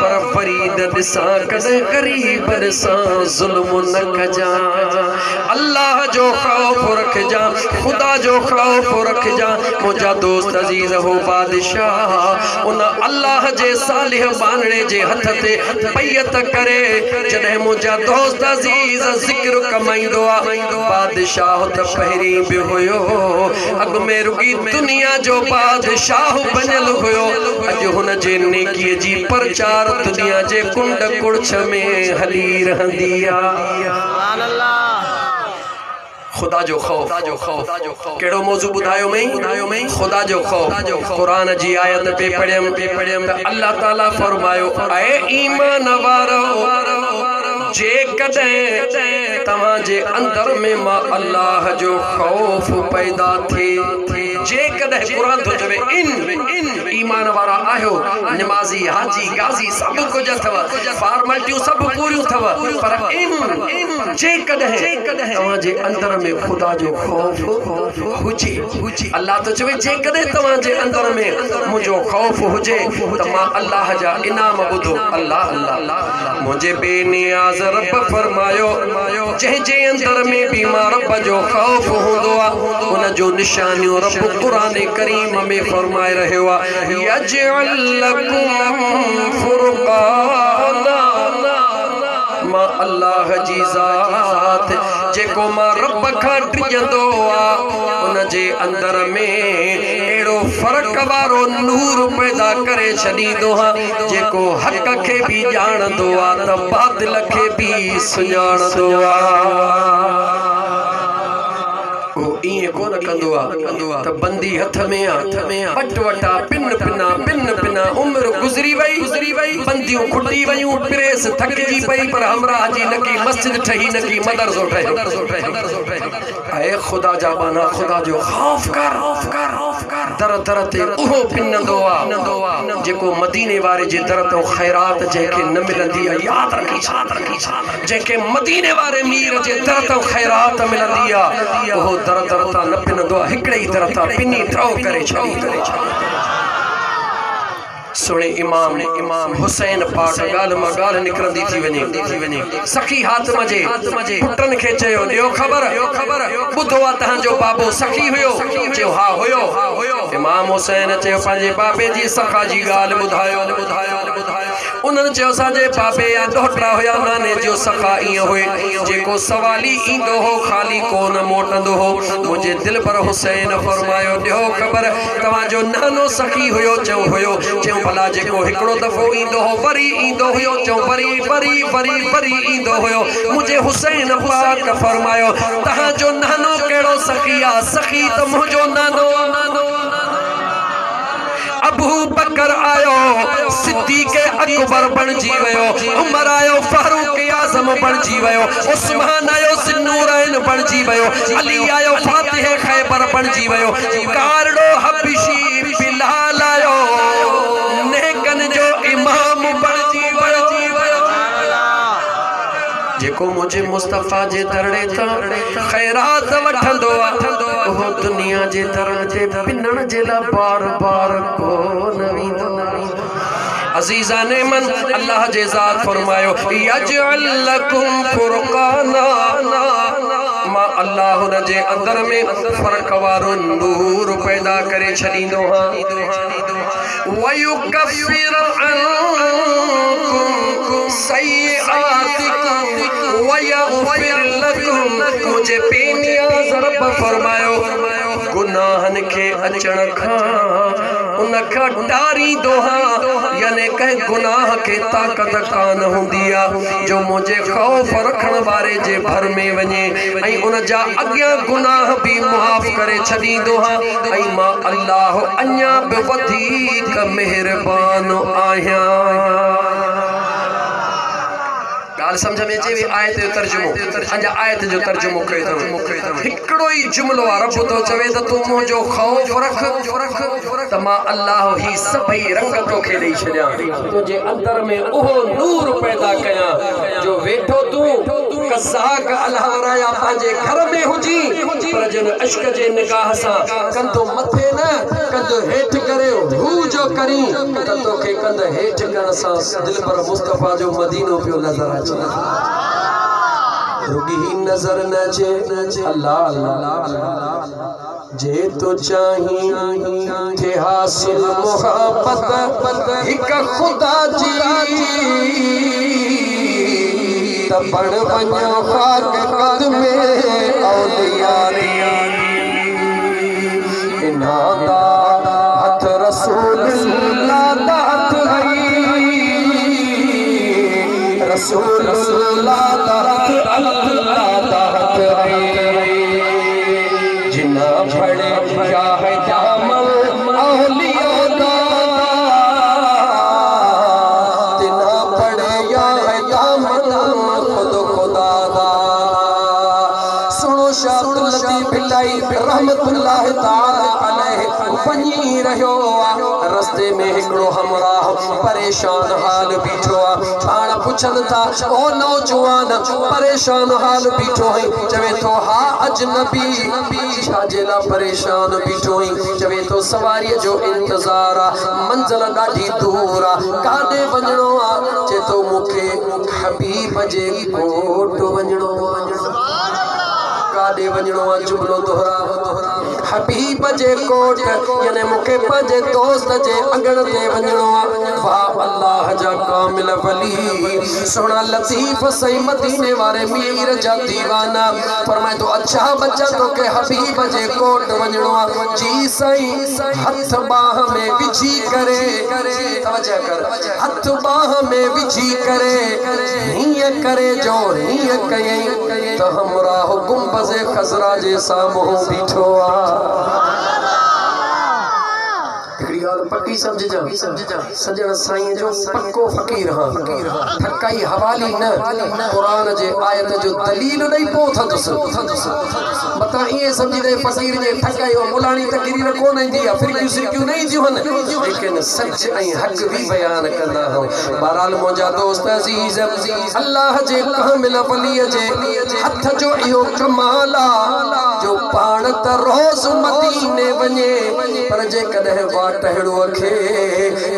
पर फरीद दिसा कदे गरीब दिसा जुल्म न कजा अल्लाह जो खौफ रख जा खुदा जो खौफ रख जा मुझा दोस्त अजीज हो बादशाह उन अल्लाह जे सालिह बानणे जे हथ ते बैयत करे जदे मुझा दोस्त अजीज जिक्र कमाइंदो आ बादशाह त पहिरी भी होयो अग में रुगी दुनिया जो बादशाह बनल होयो अज हुन जे नेकी जी प्रचार दुनिया जे कुंड कुड़छ में हली रहंदी आ सुभान अल्लाह खुदा जो खौफ केड़ो मौजू बुधायो में खुदा जो खौफ कुरान जी आयत पे पढ़ियम अल्लाह ताला फरमायो ऐ ईमान वारो जे कदे तवाजे अंदर में मां अल्लाह जो खौफ पैदा थे जे कदे कुरान तो जवे इन ईमान वारा आयो नमाजी हाजी गाजी सब कुछ अथव फॉर्मेलिटियूं सब पूरियूं थव पर इन जे कदे तवाजे अंदर में खुदा जो खौफ हुजे अल्लाह तो चवे जे कदे तवाजे अंदर में मुझो खौफ हुजे त मां अल्लाह जा इनाम बुधो अल्लाह अल्लाह मुझे बेनियाज रब फरमायो जे अंदर में बीमार रब जो खौफ हुंदो आ उन जो निशानियों रब कुरान करीम में फरमाए रहियो आ यजअल लकुम फुरकाना मां अल्लाह जी ज़ात जेको मां रब खां टिजंदो आ उन जे अंदर में एड़ो फर्क वारो नूर पैदा करे छॾींदो हा जेको हक़ खे भी ॼाणंदो आ त बातिल खे भी सुञाणंदो आ इए कोन कंदो आ त बंदी हथ में आ पटवटा पिन पिना उम्र गुजरी वई बंदियों खुटी वयूं प्रेस थकजी पई पर हमरा जी नकी मस्जिद ठही नकी मदरसो ठही ऐ खुदा जा बाना खुदा जो खौफ कर दर दर ते उहो पिनंदो आ जेको मदीने वारे जे दर तो खैरात जेके न मिलंदी आ याद रखी जेके मदीने वारे मीर जे दर तो खैरात मिलंदी आ उहो दर दरता न पिनंदो हिकड़े ही दरता पिनी थ्रो करे छड़ी सुने इमाम हुसैन पाक गाल मा गाल निकरंदी थी वने सखी हाथ मजे पुटन खे चयो दियो खबर बुधो आ तहां जो बाबो सखी हुयो चयो हा हुयो इमाम हुसैन चयो पांजे बाबे जी सखा जी गाल बुधायो उन्हनि चयो असांजे बाबे या ॾोहटरा हुया नाने जो सखा ईअं हुए जेको सवाली ईंदो हो खाली कोन मोटंदो हो मुंहिंजे दिल पर हुसैन फरमायो ॾियो ख़बर तव्हांजो नानो सखी हुयो चयो भला जेको हिकिड़ो दफ़ो ईंदो हो वरी ईंदो हुयो चयो वरी ईंदो हुयो मुंहिंजे हुसैन पाक फरमायो तव्हांजो नानो कहिड़ो सखी आहे सखी त मुंहिंजो नानो अबू बकर आयो सिद्दीक़ अकबर बणजी वयो उमर आयो फारूक आज़म बणजी वयो उस्मान आयो ज़ुन्नूरैन बणजी वयो अली आयो फातिह खैबर बणजी वयो कारड़ो हबशी बिलाल आयो नेकन जो इमाम बणजी वयो जेको मुझे मुस्तफा जे दरड़े ता खैरात वठंदो वो दुनिया जे दरन ते पिनण जे ला बार को नवींदो अजीजाने मन अल्लाह जे ज़ात फरमायो यजअल लकुम फुरकाना मां अल्लाह न जे अंदर में फर्क वारो नूर पैदा करे छडींदो हा वयुकफिर अन्कुम सय्यातिकुम वयगफिर लकुम मुझे बेनियाज़ रब फरमायो गुनाहन के अचण खां उन खां डारींदो हा यानी कंहिं गुनाह के ताकत कान हुंदी आ जो मुझे खौफ रखण वारे जे भर में वञे ऐं उन जा अॻियां गुनाह भी मुआफ़ करे छॾींदो हा ऐं मां अल्लाह अञा बि वधीक मेहरबान आहियां गाल समझ में अचे आयत जो तर्जुमो अजा आयत जो तर्जुमो कयो हिकड़ो ही जुमलो रब तो चवे त तू मुझो खौफ रख त मां अल्लाह ही सभई रंग तो खे ॾेई छॾियां तुझे अंदर में ओहो नूर पैदा कयां जो वेठो तू कसाक अल्लाह राया पंहिंजे घर में हुजी पर जन अश्क जे निगाह सां कंदो मथे न कंदो हेठ करे हू जो करी त तोखे कंद हेठ करण सां दिल पर मुस्तफा जो मदीनो पियो नजर अचे रुगी नजर न अचे अल्लाह जे तो चाही थे हासिल मोहब्बत हिक खुदा जी त बण वञो खाक कदमे औलिया इनादा हथ रसूल अल्लाह हथ रसूल जिना भड़े क्या है दामन औलिया दा तिना पड़े या है दामन रहमतुल्लाह ताला अलैहि वञी रहियो रस्ते में हिकिड़ो हमराह परेशान हाल बीठो पाण पुछन था ओ नौजवान परेशान हाल बीठो है चवे तो हा अजनबी छाजे ला परेशान बीठो है चवे तो सवारी जो इंतजार मंजिल ॾाढी दूर काॾे वञणो चे तो मूंखे हबीब जे कोट वञणो काॾे वञणो जुमलो दोहरा हबीब जे कोट याने मूंखे पंहिंजे दोस्त जे अगण ते वञणो वाह अल्लाह जा कामिल वली सोना लतीफ सही मदीने वारे मीर जा दीवाना फरमाए तो अच्छा बच्चा तोखे हबीब जे कोट वञणो जी साईं हथ बाह में विझी करे तवज्जो कर हथ बाह में विझी करे हीअं करे जो हीअं कयई त हमरा गुंबज़ खज़रा जे साम्हूं बीठो हिकिड़ी ॻाल्हि पक्की समझ जा सजण साईं जो पक्को फ़कीर हां ठकाई हवाली न क़ुरान जे आयत जो दलील ॾेई पोइ थदुसि बता ये समझी दे फ़कीर जे ठकाई और मुलाणी तकरीर कोन ईंदी आहे फिरकियूं सिरकियूं न ईंदियूं आहिनि लेकिन सच ऐं हक़ बि बयान कंदा आहियूं बहरहाल मुंहिंजा दोस्त अज़ीज़ अल्लाह जे कामिल वलीअ जे हथ जो इहो कमाल आहे जो पाण त रोज़ मदीने वञे पर जेकॾहिं वाटहड़ो खे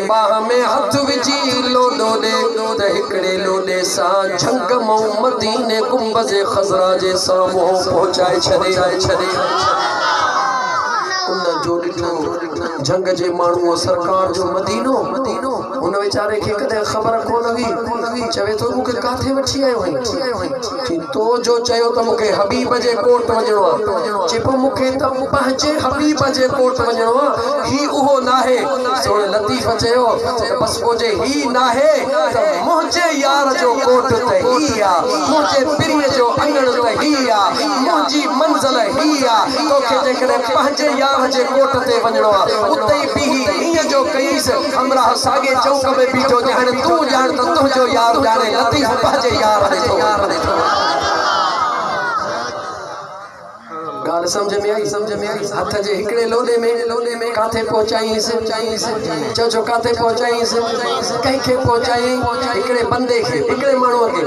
बाह में हथ विझी लोॾो ॾे त हिकिड़े लोॾे सां झंग मां मदीने गुंबज़ खज़रा जे साम्हूं पहुचाए छॾे उन जो ॾिठो झंग जे माण्हूअ सरकार जो मदीनो उन वीचारे खे कॾहिं ख़बर कोन हुई चवे तो मूंखे काथे वठी आयो आहीं तो जो चयो त मूंखे हबीब जे कोट वञणो आहे चए पोइ मूंखे त पंहिंजे हबीब जे कोट वञणो आहे ही उहो नाहे सोण लतीफ़ चयो बस पोइ ही नाहे त मुंहिंजे यार जो कोट त ही आहे मुंहिंजे पिरीअ जो अङण त ही आहे मुंहिंजी मंज़िल ही आहे तोखे जेकॾहिं पंहिंजे यार जे कोट ते वञणो आहे उते ई बीही हीअं जो कईसि हमरा साॻे चौक में बीठो ॼाण तूं ॼाण त तुंहिंजो यार ॼाणे लतीफ़ पंहिंजे यार ॾे थो ॻाल्हि समझ में आई हथ जे हिकिड़े लोॾे में काथे पहुचाईंसि चओ काथे पहुचाईंसि कंहिंखे पहुचाई हिकिड़े बंदे खे हिकिड़े माण्हूअ खे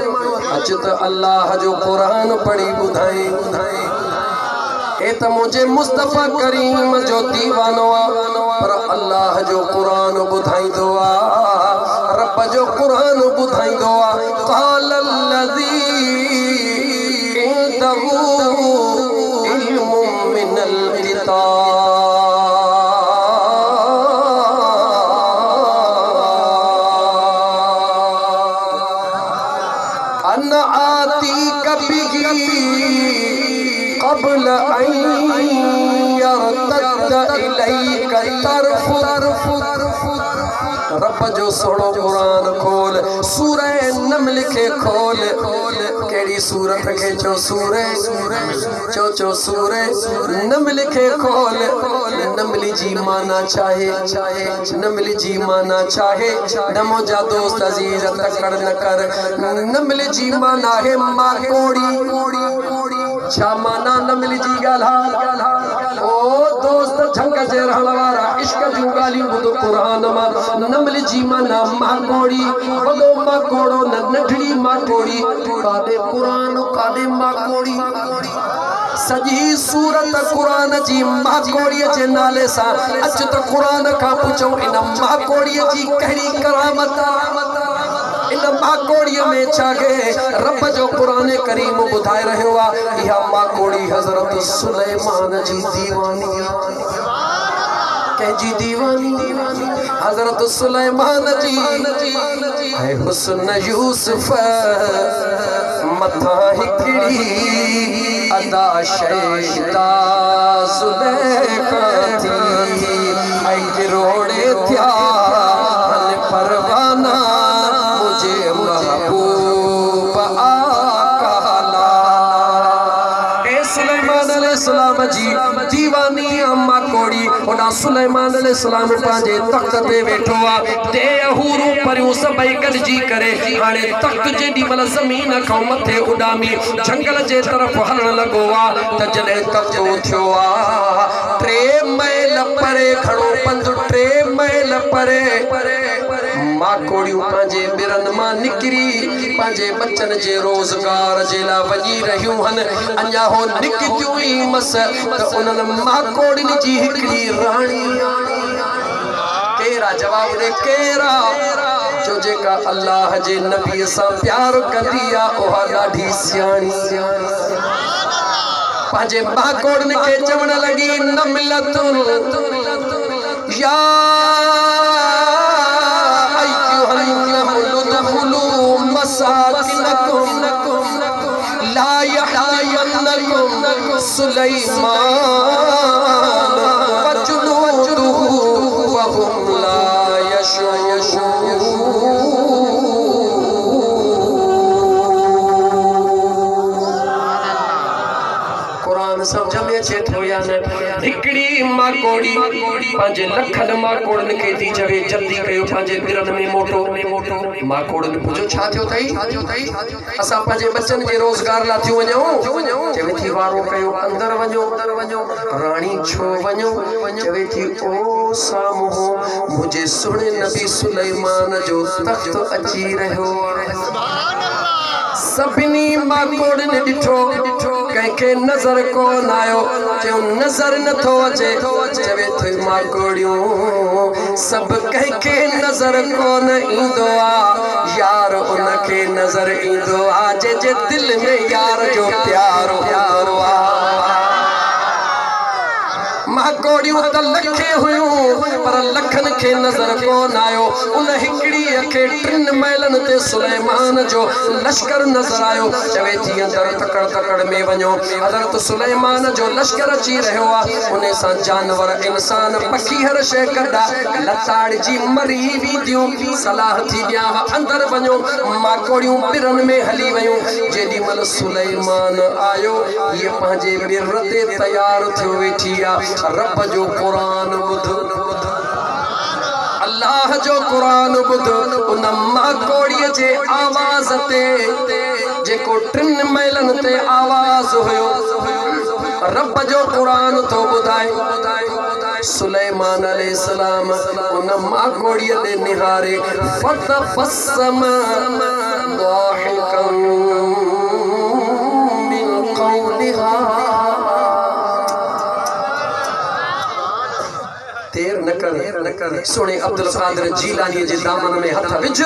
अचु त अल्लाह जो क़ुरान पढ़ी ॿुधाई ए त मुझे मुस्तफा करीम जो दीवानो पर अल्लाह जो कुरान ॿुधाईंदो रब जो कुरान ॿुधाईंदो क़ाल अल्लज़ी इंदहू इल्मुम मिनल किताब अन आतीक बिही قبل أن يرتد إليك طرف रब जो सोनो कुरान खोल सूरह नमल के खोल केड़ी सूरत के चो सूरह नमल के खोल नमली जी माना चाहे नमली जी माना चाहे नमो जा दोस्त अजीज तकड़ न कर नमल जी माना है माकोड़ी छा माना नमली जी गाल्हा ओ दोस्त झंग जे रहण वारा इश्क जूं ॻाल्हियूं ॿुध क़ुरान मां नमल जी माना माकोड़ी वॾो माकोड़ो न नंढड़ी माकोड़ी काॾे क़ुरान काॾे माकोड़ी सॼी सूरत क़ुरान जी माकोड़ीअ जे नाले सां अच त क़ुरान खां पुछो इन माकोड़ीअ जी कहिड़ी करामत इन माकोड़ीअ में छा के रब जो कुरान करीम ॿुधाए रहियो आहे इहा माकोड़ी हज़रत सुलेमान जी दीवानी कंहिंजी दीवानी हज़रत सुलेमान जी ऐं हुस्न यूसुफ मथां हिकिड़ी अदा शैदा सुलेखा थी ऐं किरोड़े थिया परवाना जी दीवानी माकोड़ी ओडा सुलेमान अलैहिस्सलाम पांजे तख्त ते वेठो आ ते अहूरू परियो सबई गॾजी करे हाणे तख्त जेडी मल ज़मीन खां मथे उडामी जंगल जे तरफ हलण लगो आ त जॾहिं तख्त थियो आ 3 मैल परे खणो पंध 3 मैल परे माकोड़ियूं पांजे बिरन मां निकरी पांजे बच्चन जे रोजगार जे ला वञी रहियूं हन अञा हो निकतियूं ई मस त उन्हनि माकोड़िन जी हिकड़ी राणी केरा जवाब दे केरा जो जेका अल्लाह जे नबी सां प्यार कंदी आ ओहा ॾाढी सियाणी पांजे माकोड़न के चवण लगी नमलतुन या ला यहयन्नकुम सुलैमान वजुनूदुहु वहुम ला यशऊरून। कुरान समझ में अचे थो या न हिकड़ी माकोड़ी पांजे लखन माकोड़न के थी चवे जल्दी कयो पांजे बिरन में मोटो माकोड़न पुछो छा थियो तई असा पांजे बच्चन जे रोजगार ला थियो वञो चवे थी वारो कयो अंदर वञो रानी छो वञो चवे थी ओ सामो मुझे सुणे नबी सुलेमान जो तख्त अची रहियो सभिनी माकोड़न ॾिठो कंहिंखे नज़र कोन आयो चयो नज़र नथो अचे चवे थी माकोड़ियूं सब कंहिंखे नज़र कोन ईंदो आ यार उनखे नज़र ईंदो आ जे दिल में यार जो प्यार आ माकोड़ियूं त लखे हुयूं पर लखन के नजर कोन आयो उन हिकड़ी खे 3 मैलन ते सुलेमान जो लश्कर नजर आयो चवे थी अंदर तकड़ में वञो हज़रत सुलेमान जो लश्कर अची रहियो आ उन सां जानवर इंसान पखी हर शे कढा लताड़ जी मरी वीदियूं सलाह थी ॾियां अंदर वञो माकोड़ियूं बिरन में हली वयूं जेडी मल सुलेमान आयो ये पंहिंजे बिर ते तैयार थियो वेठी आ रब जो कुरान बुध अल्लाह जो कुरान बुध उन माकोड़ी जे आवाज ते जेको 3 मैलन ते आवाज हुयो रब जो कुरान तो बुधाए सुलेमान अलैहिस्सलाम उन माकोड़ी दे निहारे फतबस्सम दाहिकम मिन कौलिहा देर न कर सुने अब्दुल कादिर जीलानी जे दामन में हथ विझ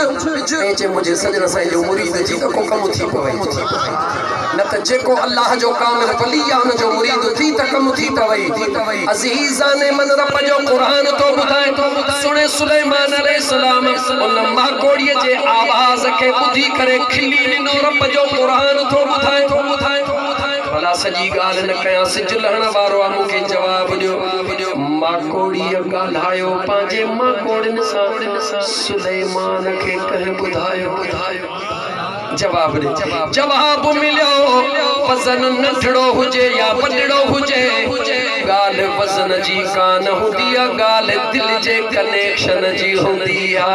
ऐं मुझे सजन साईं जो मुरीद जी को कम थी पवे न त जेको अल्लाह जो कामिल वली आ उन जो मुरीद थी त कम थी पवे अजीजान मन रब जो कुरान तो बुधाए सुने सुलेमान अलैहिस्सलाम उन माकोड़ी जे आवाज के बुधी करे खिली नो रब जो कुरान तो बुधाए भला सजी गाल न कया सिज लहण वारो आ मुके जवाब दियो माकोड़ी गालायो पांजे माकोड़न सा सुलेमान के कह बुधायो जवाब दे जवाब मिलियो वजन नंढड़ो हुजे या वडड़ो हुजे गाल वजन जी कान हुंदी आ गाल दिल जे कनेक्शन जी हुंदी आ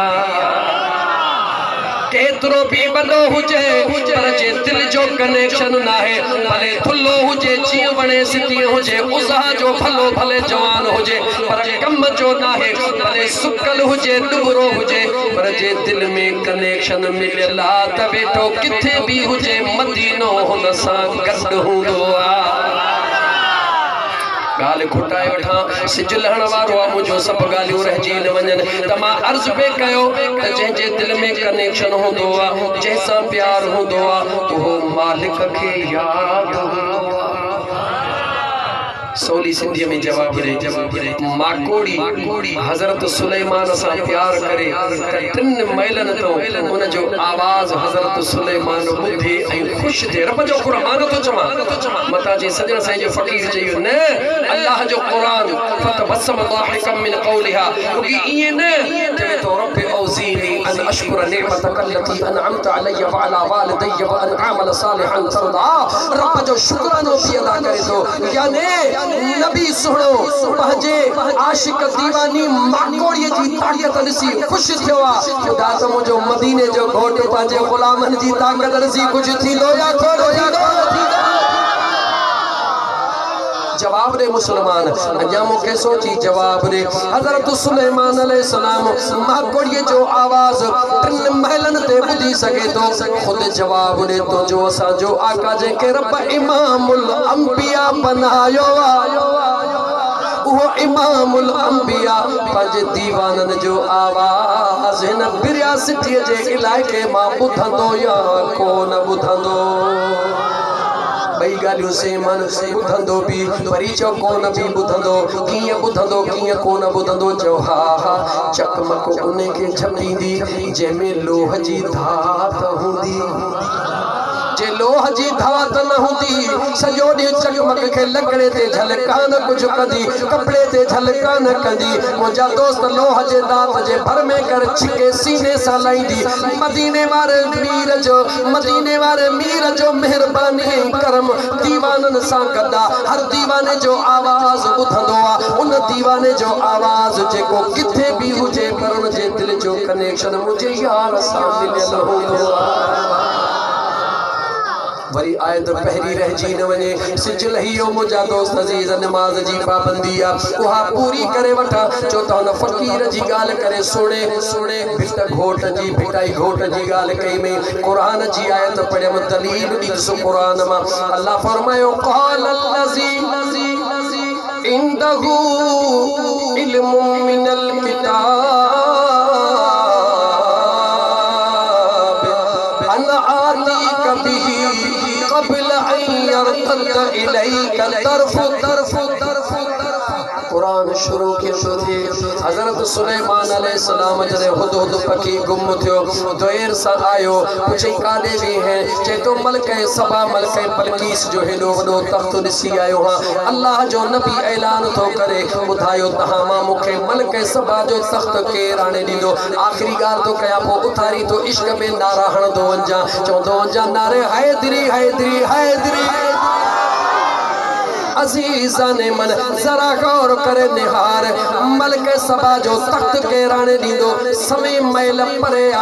केतरो भी बड़ो हुजे पर जे दिल जो कनेक्शन ना है भले थुल्लो हुजे जी वणे सिटी हुजे उज़ा जो भलो भले जवान हुजे पर कम जो ना है भले सुकल हुजे दुबरो हुजे पर जे दिल में कनेक्शन मिलला त बेटो किथे भी हुजे मदीनो हुन सा गड हुंदो आ गाल खुटाए वठा सिज लहण वारो आ मुझो सब गालियों रहजी न वञन त मां अर्ज पे कयो त जे दिल में कनेक्शन होंदो आ जैसा प्यार होंदो आ वो मालिक के याद सोली सिंधी में जवाब दे माकोड़ी हजरत सुलेमान सा प्यार करे 3 मैलन तो उन जो आवाज हजरत सुलेमान बुधे ऐं खुश थे रब जो कुरान तो चमा मता जे सजन साईं जो फकीर चयो न अल्लाह जो कुरान फतबस्सम दाहिकम मिन कौलिहा क्योंकि ये न चवे तो रब औजीनी अन अशकुर निअमतक अल्लती अनअमत अलैया व अला वालिदैया व अन अमल सालिहन तरदा रब जो शुक्रानो भी अदा करे तो यानी नबी सुनो पंहिंजे आशिक दीवानी माकोड़ीअ जी ताक़त ॾिसी ख़ुशि थियो आहे। ख़ुदा त मुंहिंजो मदीने जो घोट पंहिंजे ग़ुलामनि जी ताक़त ॾिसी ख़ुशि थींदो या थोरो जवाब दे मुसलमान अञा मूंखे सोची जवाब दे। हज़रत सुलेमान अलैहिस्सलाम माकोड़ीअ जो आवाज़ टिन महलनि ते ॿुधी सघे थो। ख़ुदि जवाब ॾे थो जो असांजो आका जंहिंखे रब इमामुल अंबिया बनायो आहे उहो इमामुल अंबिया पंहिंजे दीवाननि जो आवाज़ हिन बिरियासिटीअ जे इलाइक़े मां ॿुधंदो या कोन ॿुधंदो। बई गालियूं सेमन ॿुधंदो बि वरी चओ कोन बि ॿुधंदो। कीअं ॿुधंदो कीअं कोन ॿुधंदो? चओ हा हा चकमक उन खे छपींदी जंहिंमें लोह जी धात हूंदी। जे लोह जी धात न हूंदी सॼो ॾींहुं चकमक खे लकड़े ते झलका न कुझु कंदी कपिड़े ते झलका न कंदी। मुंहिंजा दोस्त लोह जे दात जे भर में कर छिके सीने सां लाईंदी। मदीने वारे मीर जो महिरबानी करम दीवाननि सां गॾा हर दीवाने जो आवाज़ ॿुधंदो आहे। उन दीवाने जो आवाज़ जेको किथे बि हुजे पर उन जे दिलि जो कनेक्शन मुंहिंजे यार सां मिलियल हूंदो आहे। वरी आयत पहिरी रहिजी न वञे सिजल ही मुंहिंजा दोस्त अज़ीज़ नमाज़ जी पाबंदी आहे उहा पूरी करे वठां। छो त हुन फ़क़ीर जी ॻाल्हि करे सुणे भिट घोट जी भिटाई घोट जी ॻाल्हि कई में क़ुरान जी आयत पढ़ियमि दलील ॾिसो क़ुरान मां अल्लाह फरमायो क़ालल्लज़ी इंदहू इल्मुम मिनल किताब अन आतीक बिही قبل أن يرتد إليك طرف कुरान शुरू कियो थे। हज़रत सुलेमान अलैहिस्सलाम जॾहिं हुदहुद पखी गुम थियो देर सां आयो पुछई काॾे वे हैं? चए तो मलके सबा मलके बल्कीस जो हेॾो वॾो तख़्त ॾिसी आयो हां। अल्लाह जो नबी ऐलान थो करे ॿुधायो तहां मां मूंखे मलके सबा जो तख़्त केरु आणे ॾींदो? आख़िरी ॻाल्हि थो कयां पोइ उथारी तो इश्क में नारा हणंदो वञा चवंदो वञा नारे हैदरी हैदरी हैदरी। अज़ीज़ाने मन ज़रा गौर करे निहार मलक सबा जो तख़्त केरु आणे ॾींदो? समय मैल परे आ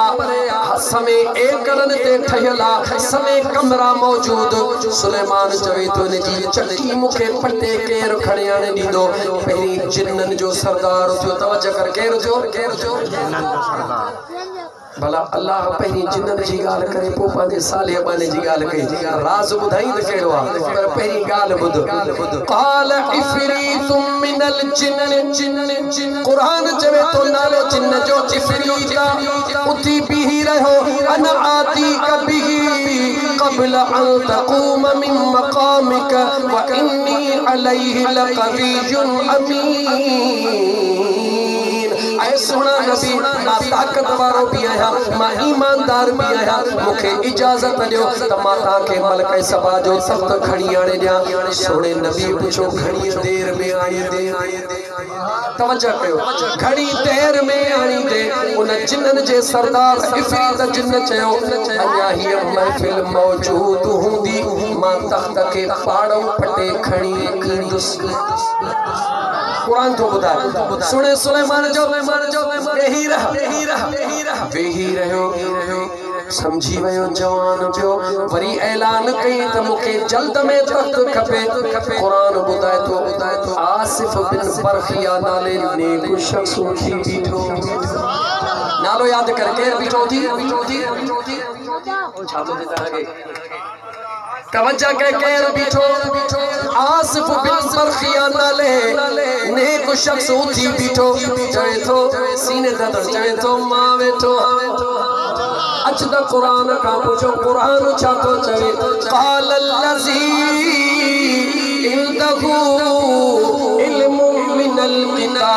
समय एकड़नि ते ठहियल आ समय कमरा मौजूद। सुलेमान चवे थो इन जी चकी मूंखे पटे केरु खणी आणे ॾींदो? पहिरीं जिन्ननि जो सरदार थियो। तवजो कर केरु थियो? भला अल्लाह पहिरीं जिन्ननि जी ॻाल्हि करे पोइ पंहिंजे साले अबाने जी ॻाल्हि कई। राज़ ॿुधाई त कहिड़ो आहे पर पहिरीं ॻाल्हि ॿुध। क़ाल इफ़रीतुम मिनल जिन्न क़ुरान चवे थो नालो जिन्न जो इफ़रीत उथी बीही रहियो अन आतीक बिही क़ब्ल अन तक़ूम मिन मक़ामिक व इन्नी अलैहि लक़वियुन अमीन। ऐ सोना नबी मां ताकत वारो भी आहियां मां ईमानदार भी आहियां मूंखे इजाज़त ॾियो त मां तव्हांखे मलक सबा जो तख़्त खणी आणे ॾियां। सोने नबी पुछो घणी देर में आई दे? तवज्जो कयो घणी देर में आणी दे? उन जिन्ननि जे सरदार इफ़रीत जिन्न चयो अञा हीअ महफ़िल मौजूद हूंदी मां तख़्त खे पाड़ो फटे खणी ईंदुसि। कुरान तो बुधाए सुने सुलेमान जो वेही रहियो समझी वियो जवान पियो वरी ऐलान कई त मूंखे जल्द में तख़्त खपे। कुरान ॿुधाए थो आसिफ बिन बरखिया नाले नेक शख़्स उथी बीठो। नालो यादि कर केरु बीठो थी? छा थो थिए तव्हांखे? तवज्जो के केरु बीठो? आसिफ बिन बरखिया नाले नेक शख़्स उथी बीठो। चवे थो सीने ददड़ चवे थो मां वेठो अच त कुरान खां पुछो कुरान छा थो चवे? क़ालल्लज़ी इंदहू इल्मुम मिनल किताब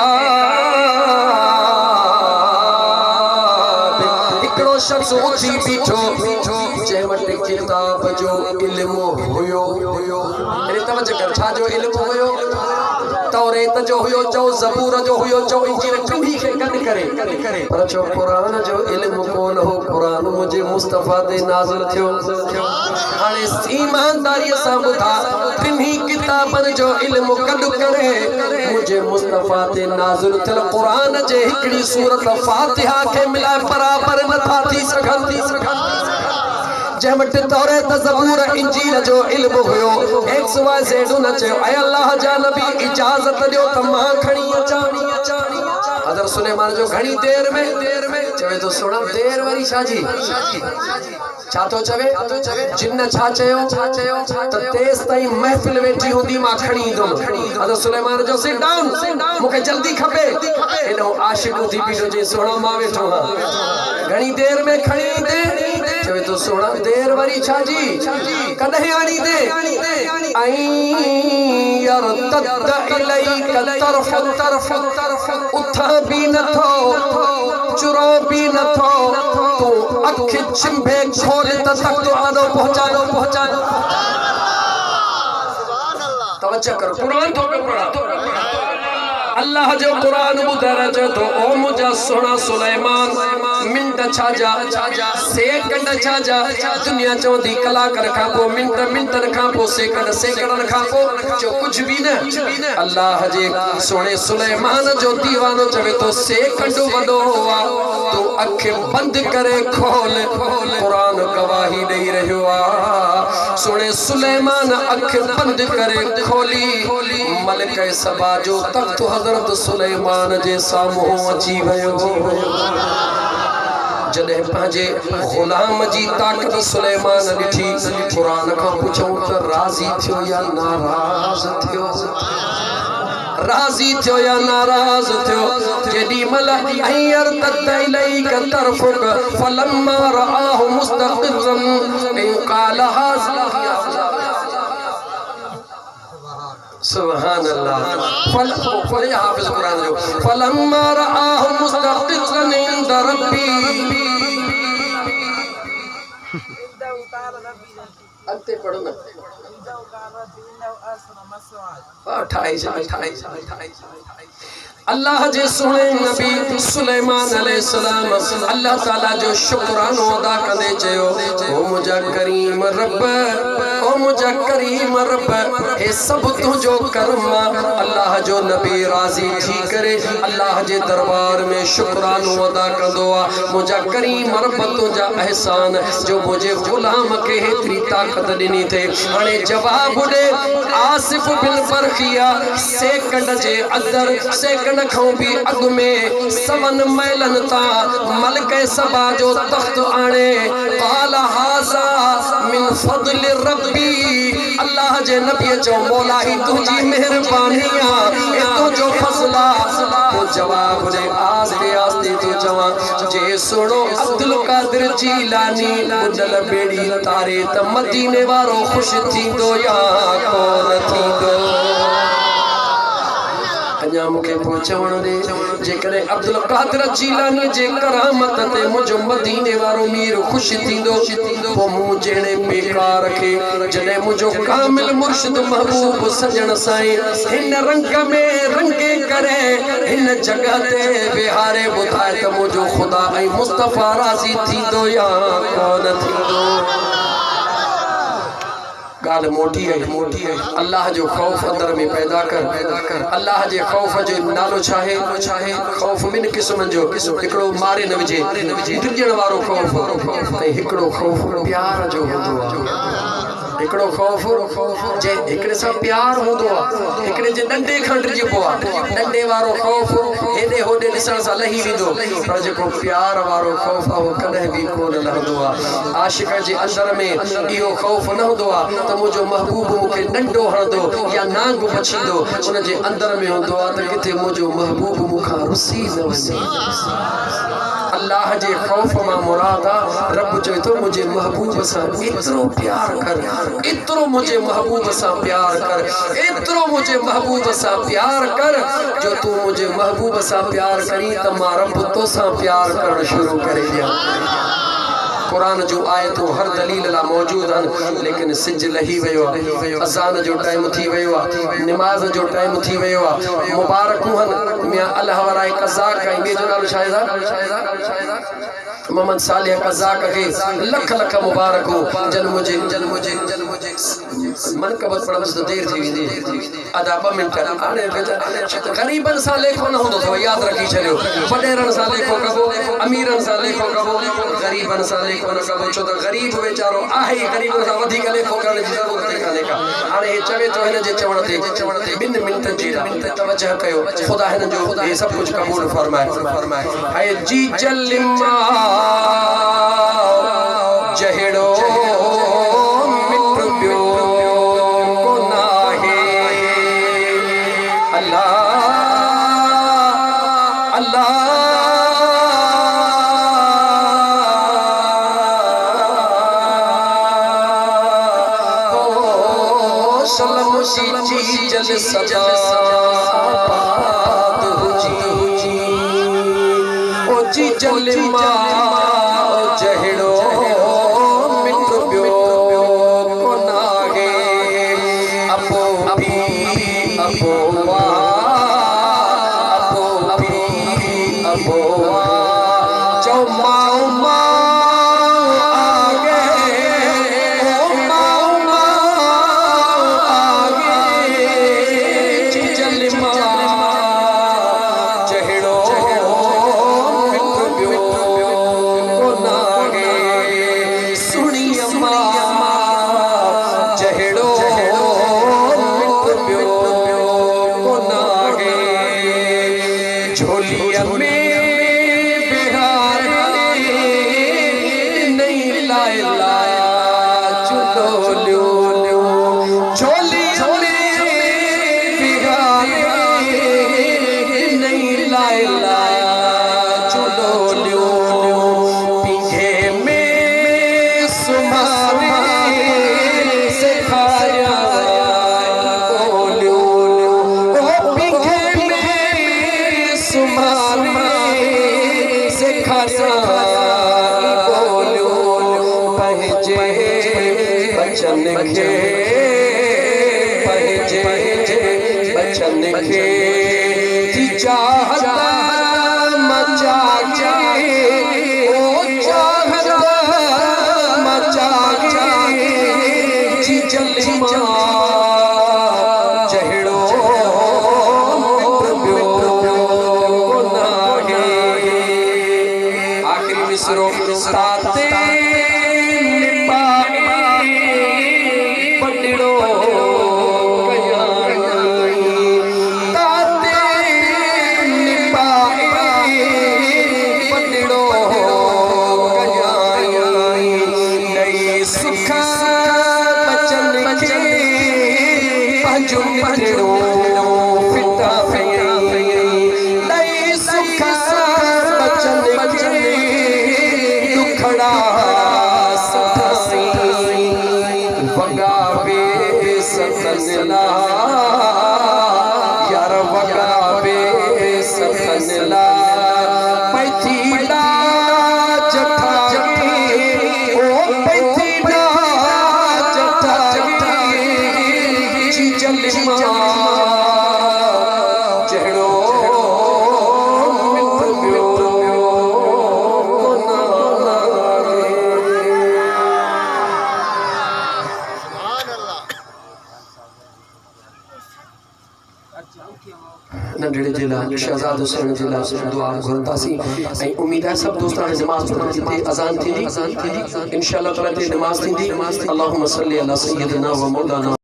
हिकिड़ो शख़्स उथी बीठो जंहिं वटि किताब जो इल्मु हुयो। अरे तवज्जो कर छा जो इल्मु हुयो? तौरेत जो हुयो चो ज़बूर जो हुयो चो इंजील टुही खे गड करे पर चो कुरान जो इल्म कोन हो कुरान मुझे मुस्तफा दे नाज़िल थियो हाणे ईमानदारी सां ॿुधा टिन्ही किताबन जो इल्म गड करे मुझे मुस्तफा दे नाज़िल थियल कुरान जे हिकड़ी सूरत फातिहा के मिलाए बराबर नथा थी सघन जमट तौरेत ज़बूर इंजील जो इल्म हुयो XYZ न चयो ऐ अल्लाह जा नबी इजाजत दियो त मां खणी अचां हज़रत सुलेमान जो घणी देर में चवे तो सुना देर वारी शाजी छा तो चवे जिन्न छा चयो त तेस ताई महफिल वेठी हुंदी मां खणी ईंदुम हज़रत सुलेमान जो सिट डाउन मूंखे जल्दी खपे एनो आशिक थी बीठो जे सोना मां वेठो हां घणी देर में खणी ईंदे चवे तो सोना देर वारी छाजी कदे आनी दे आई यार तद इलैका तरफ उठा भी न थो चुरो भी न थो तू अख चिंभे खोल तक तो आदो पहुंचा तवज्जो कर कुरान तो पढ़ा अल्लाह जो कुरान बुधर जो तो ओ मुझा सोना सुलेमान मिंट छाजा सेकंड छाजा दुनिया चौंदी कलाकार खां पो मिंटन खां पो सेकंडन खां पो जो कुछ भी न अल्लाह जे सोने सुलेमान जो दीवानो चवे तो सेकंड वडो हुआ तू अख बंद करे खोल कुरान गवाही दई रहियो आ सोने सुलेमान अख बंद करे खोली मलिक सबा जो तख्त हज़रत सुलेमान जे सामूं अची वियो जॾहिं पंहिंजे ग़ुलाम जी ताक़त सुलेमान ॾिठी क़ुरान खां पुछूं त राज़ी थियो या नाराज़ थियो राज़ी थियो या नाराज़ थियो जेॾी महिल अय्यर तद इलैका तरफुक फलम्मा रआहु मुस्तक़िरन क़ाल हाज़ा सुभान अल्लाह फल हाफिज कुरान जो फलम्मा रआहु मुस्तक़िरन इंद रब्बी अते पढ़ो ना 28 अल्लाह जे सोने नबी सुलेमान अलैहिस्सलाम अल्लाह ताला जो शुक्रानो अदा कंदे चयो ओ मुझा करीम रब हे सब तुझो करम अल्लाह जो नबी राजी थी करे अल्लाह जे दरबार में शुक्रानो अदा कंदो आ मुझा करीम रब तुझा एहसान जो मुझे गुलाम के हेतरी ताकत दिनी थे हाने जवाब दे आसिफ बिन बरखिया सेकंड जे अंदर सेकंड खां भी अग में सवन मैलन ता मलिक सबा जो तख्त आणे क़ाल हाज़ा मिन फضल रब्बी अल्लाह जे नबी जो मौला ही तुझी मेहरबानी ए तुझो फज़ला तो जवाब दे आस्ते आस्ते तो जवा जे सुनो अब्दुल कादिर जीलानी बुदल बेड़ी तारे त मदीने वारो खुश थींदो या कोन थींदो अञा मूंखे पहुचवण दे जेकॾहिं अब्दुल कादिर जीलानी जे करामत ते मुंहिंजो मदीने वारो मीर ख़ुशि थींदो पोइ मूं जहिड़े बेकार खे जॾहिं मुंहिंजो कामिल मुर्शिद महबूब सजण साईं हिन रंग में रंगे करे हिन जगह ते विहारे ॿुधाए त मुंहिंजो ख़ुदा ऐं मुस्तफ़ा राज़ी थींदो या कोन थींदो गाल मोटी है अल्लाह जो खौफ अंदर में पैदा कर अल्लाह जे खौफ जो नालो चाहे खौफ मिन किस्मन जो हिकड़ो मारे न विझे डिजण वारो खौफ ऐं हिकड़ो खौफ प्यार जो हूंदो आहे हिकड़ो खौफ जे हिकड़े सां प्यार हूंदो आहे हिकड़े जे डंडे खां डिॼबो आहे डंडे वारो खौफ हेॾे होॾे ॾिसण सां लही वेंदो पर जेको प्यार वारो खौफ आहे उहो कॾहिं बि कोन लहंदो आहे आशिक जे अंदर में इहो खौफ न हूंदो आहे त मुंहिंजो महबूब मूंखे डंडो हणंदो या नांग बछींदो उन जे अंदर में हूंदो आहे त किथे मुंहिंजो महबूब मूंखां रुसी न वञे अल्लाह जे खौफ मां मुराद आहे रब चवे थो मुंहिंजे महबूब सां एतिरो प्यार कर एतिरो मुंहिंजे महबूब सां प्यार कर एतिरो मुंहिंजे महबूब सां प्यार कर जो तूं मुंहिंजे महबूब सां प्यार करी त मां रब तोसां प्यार करणु शुरू करे ॾियां कुरान जो आयतूं हर दलील ला मौजूद आहिनि, लेकिन सिज लही वियो आहे, अज़ान जो टाइम थी वियो आहे, निमाज़ जो टाइम थी वियो आहे। मुबारकूं आहिनि मियां अल्लाह वारा क़ज़ाक ऐं ॿिए जो नालो छा आहे मोहम्मद सालिह क़ज़ाक खे लख लख मुबारकूं। जन मुझे मनक़बत पढ़ंदुसि त देरि थी वेंदी, अदा 2 मिंट हाणे ग़रीबनि सां लेखो न हूंदो अथव, यादि रखी छॾियो। वॾेरनि सां लेखो कबो, अमीरनि सां लेखो कबो, ग़रीबनि सां लेखो न कबो, छो त ग़रीब वीचारो आहे ई ग़रीबनि सां वधीक लेखो करण जी ज़रूरत ई कान्हे का। हाणे हे चवे थो हिन जे चवण ते 2 मिंटनि जी तवजह कयो, ख़ुदा हिन जो हे सभु कुझु क़बूल फरमाए। हाय जी जलिमा जहिड़ो मिट ॿियो कोन आहे, अल्लाह अल्लाह हो सलम जी जल सदा आबाद हुजी, ओ जी जलिमा जहिड़ो मिट ॿियो कोन आहे, अपो भी अपो चौ माओ आगे, ओ माओ आगे, जी जलिमा जहिड़ो मिट ॿियो कोन आहे, सुणी अम्मा जहिड़ो मिट ॿियो कोन आहे, झोलीअ में बचन खे थी चाहत मचा के, ओ चाहत मचा के, जी जलिमा जहिड़ो मिट ॿियो कोन आहे। आख़िरी मिसरो ताते यार वगावे सखनला पैथीला जठागे, ओ पैथीला जठागे, जी जलिमा जहिड़ो मिट ॿियो कोन आहे। नंढड़े जे लाइ शहज़ाद हुसैन जे लाइ दुआ घुरंदासीं ऐं उम्मीद आहे सभु दोस्त हाणे नमाज़ पढ़ण ते अज़ान थींदी, इंशाअल्लाह ताला ते नमाज़ थींदी। अल्लाहुम्मा सल्ली अला सय्यिदना व मौलाना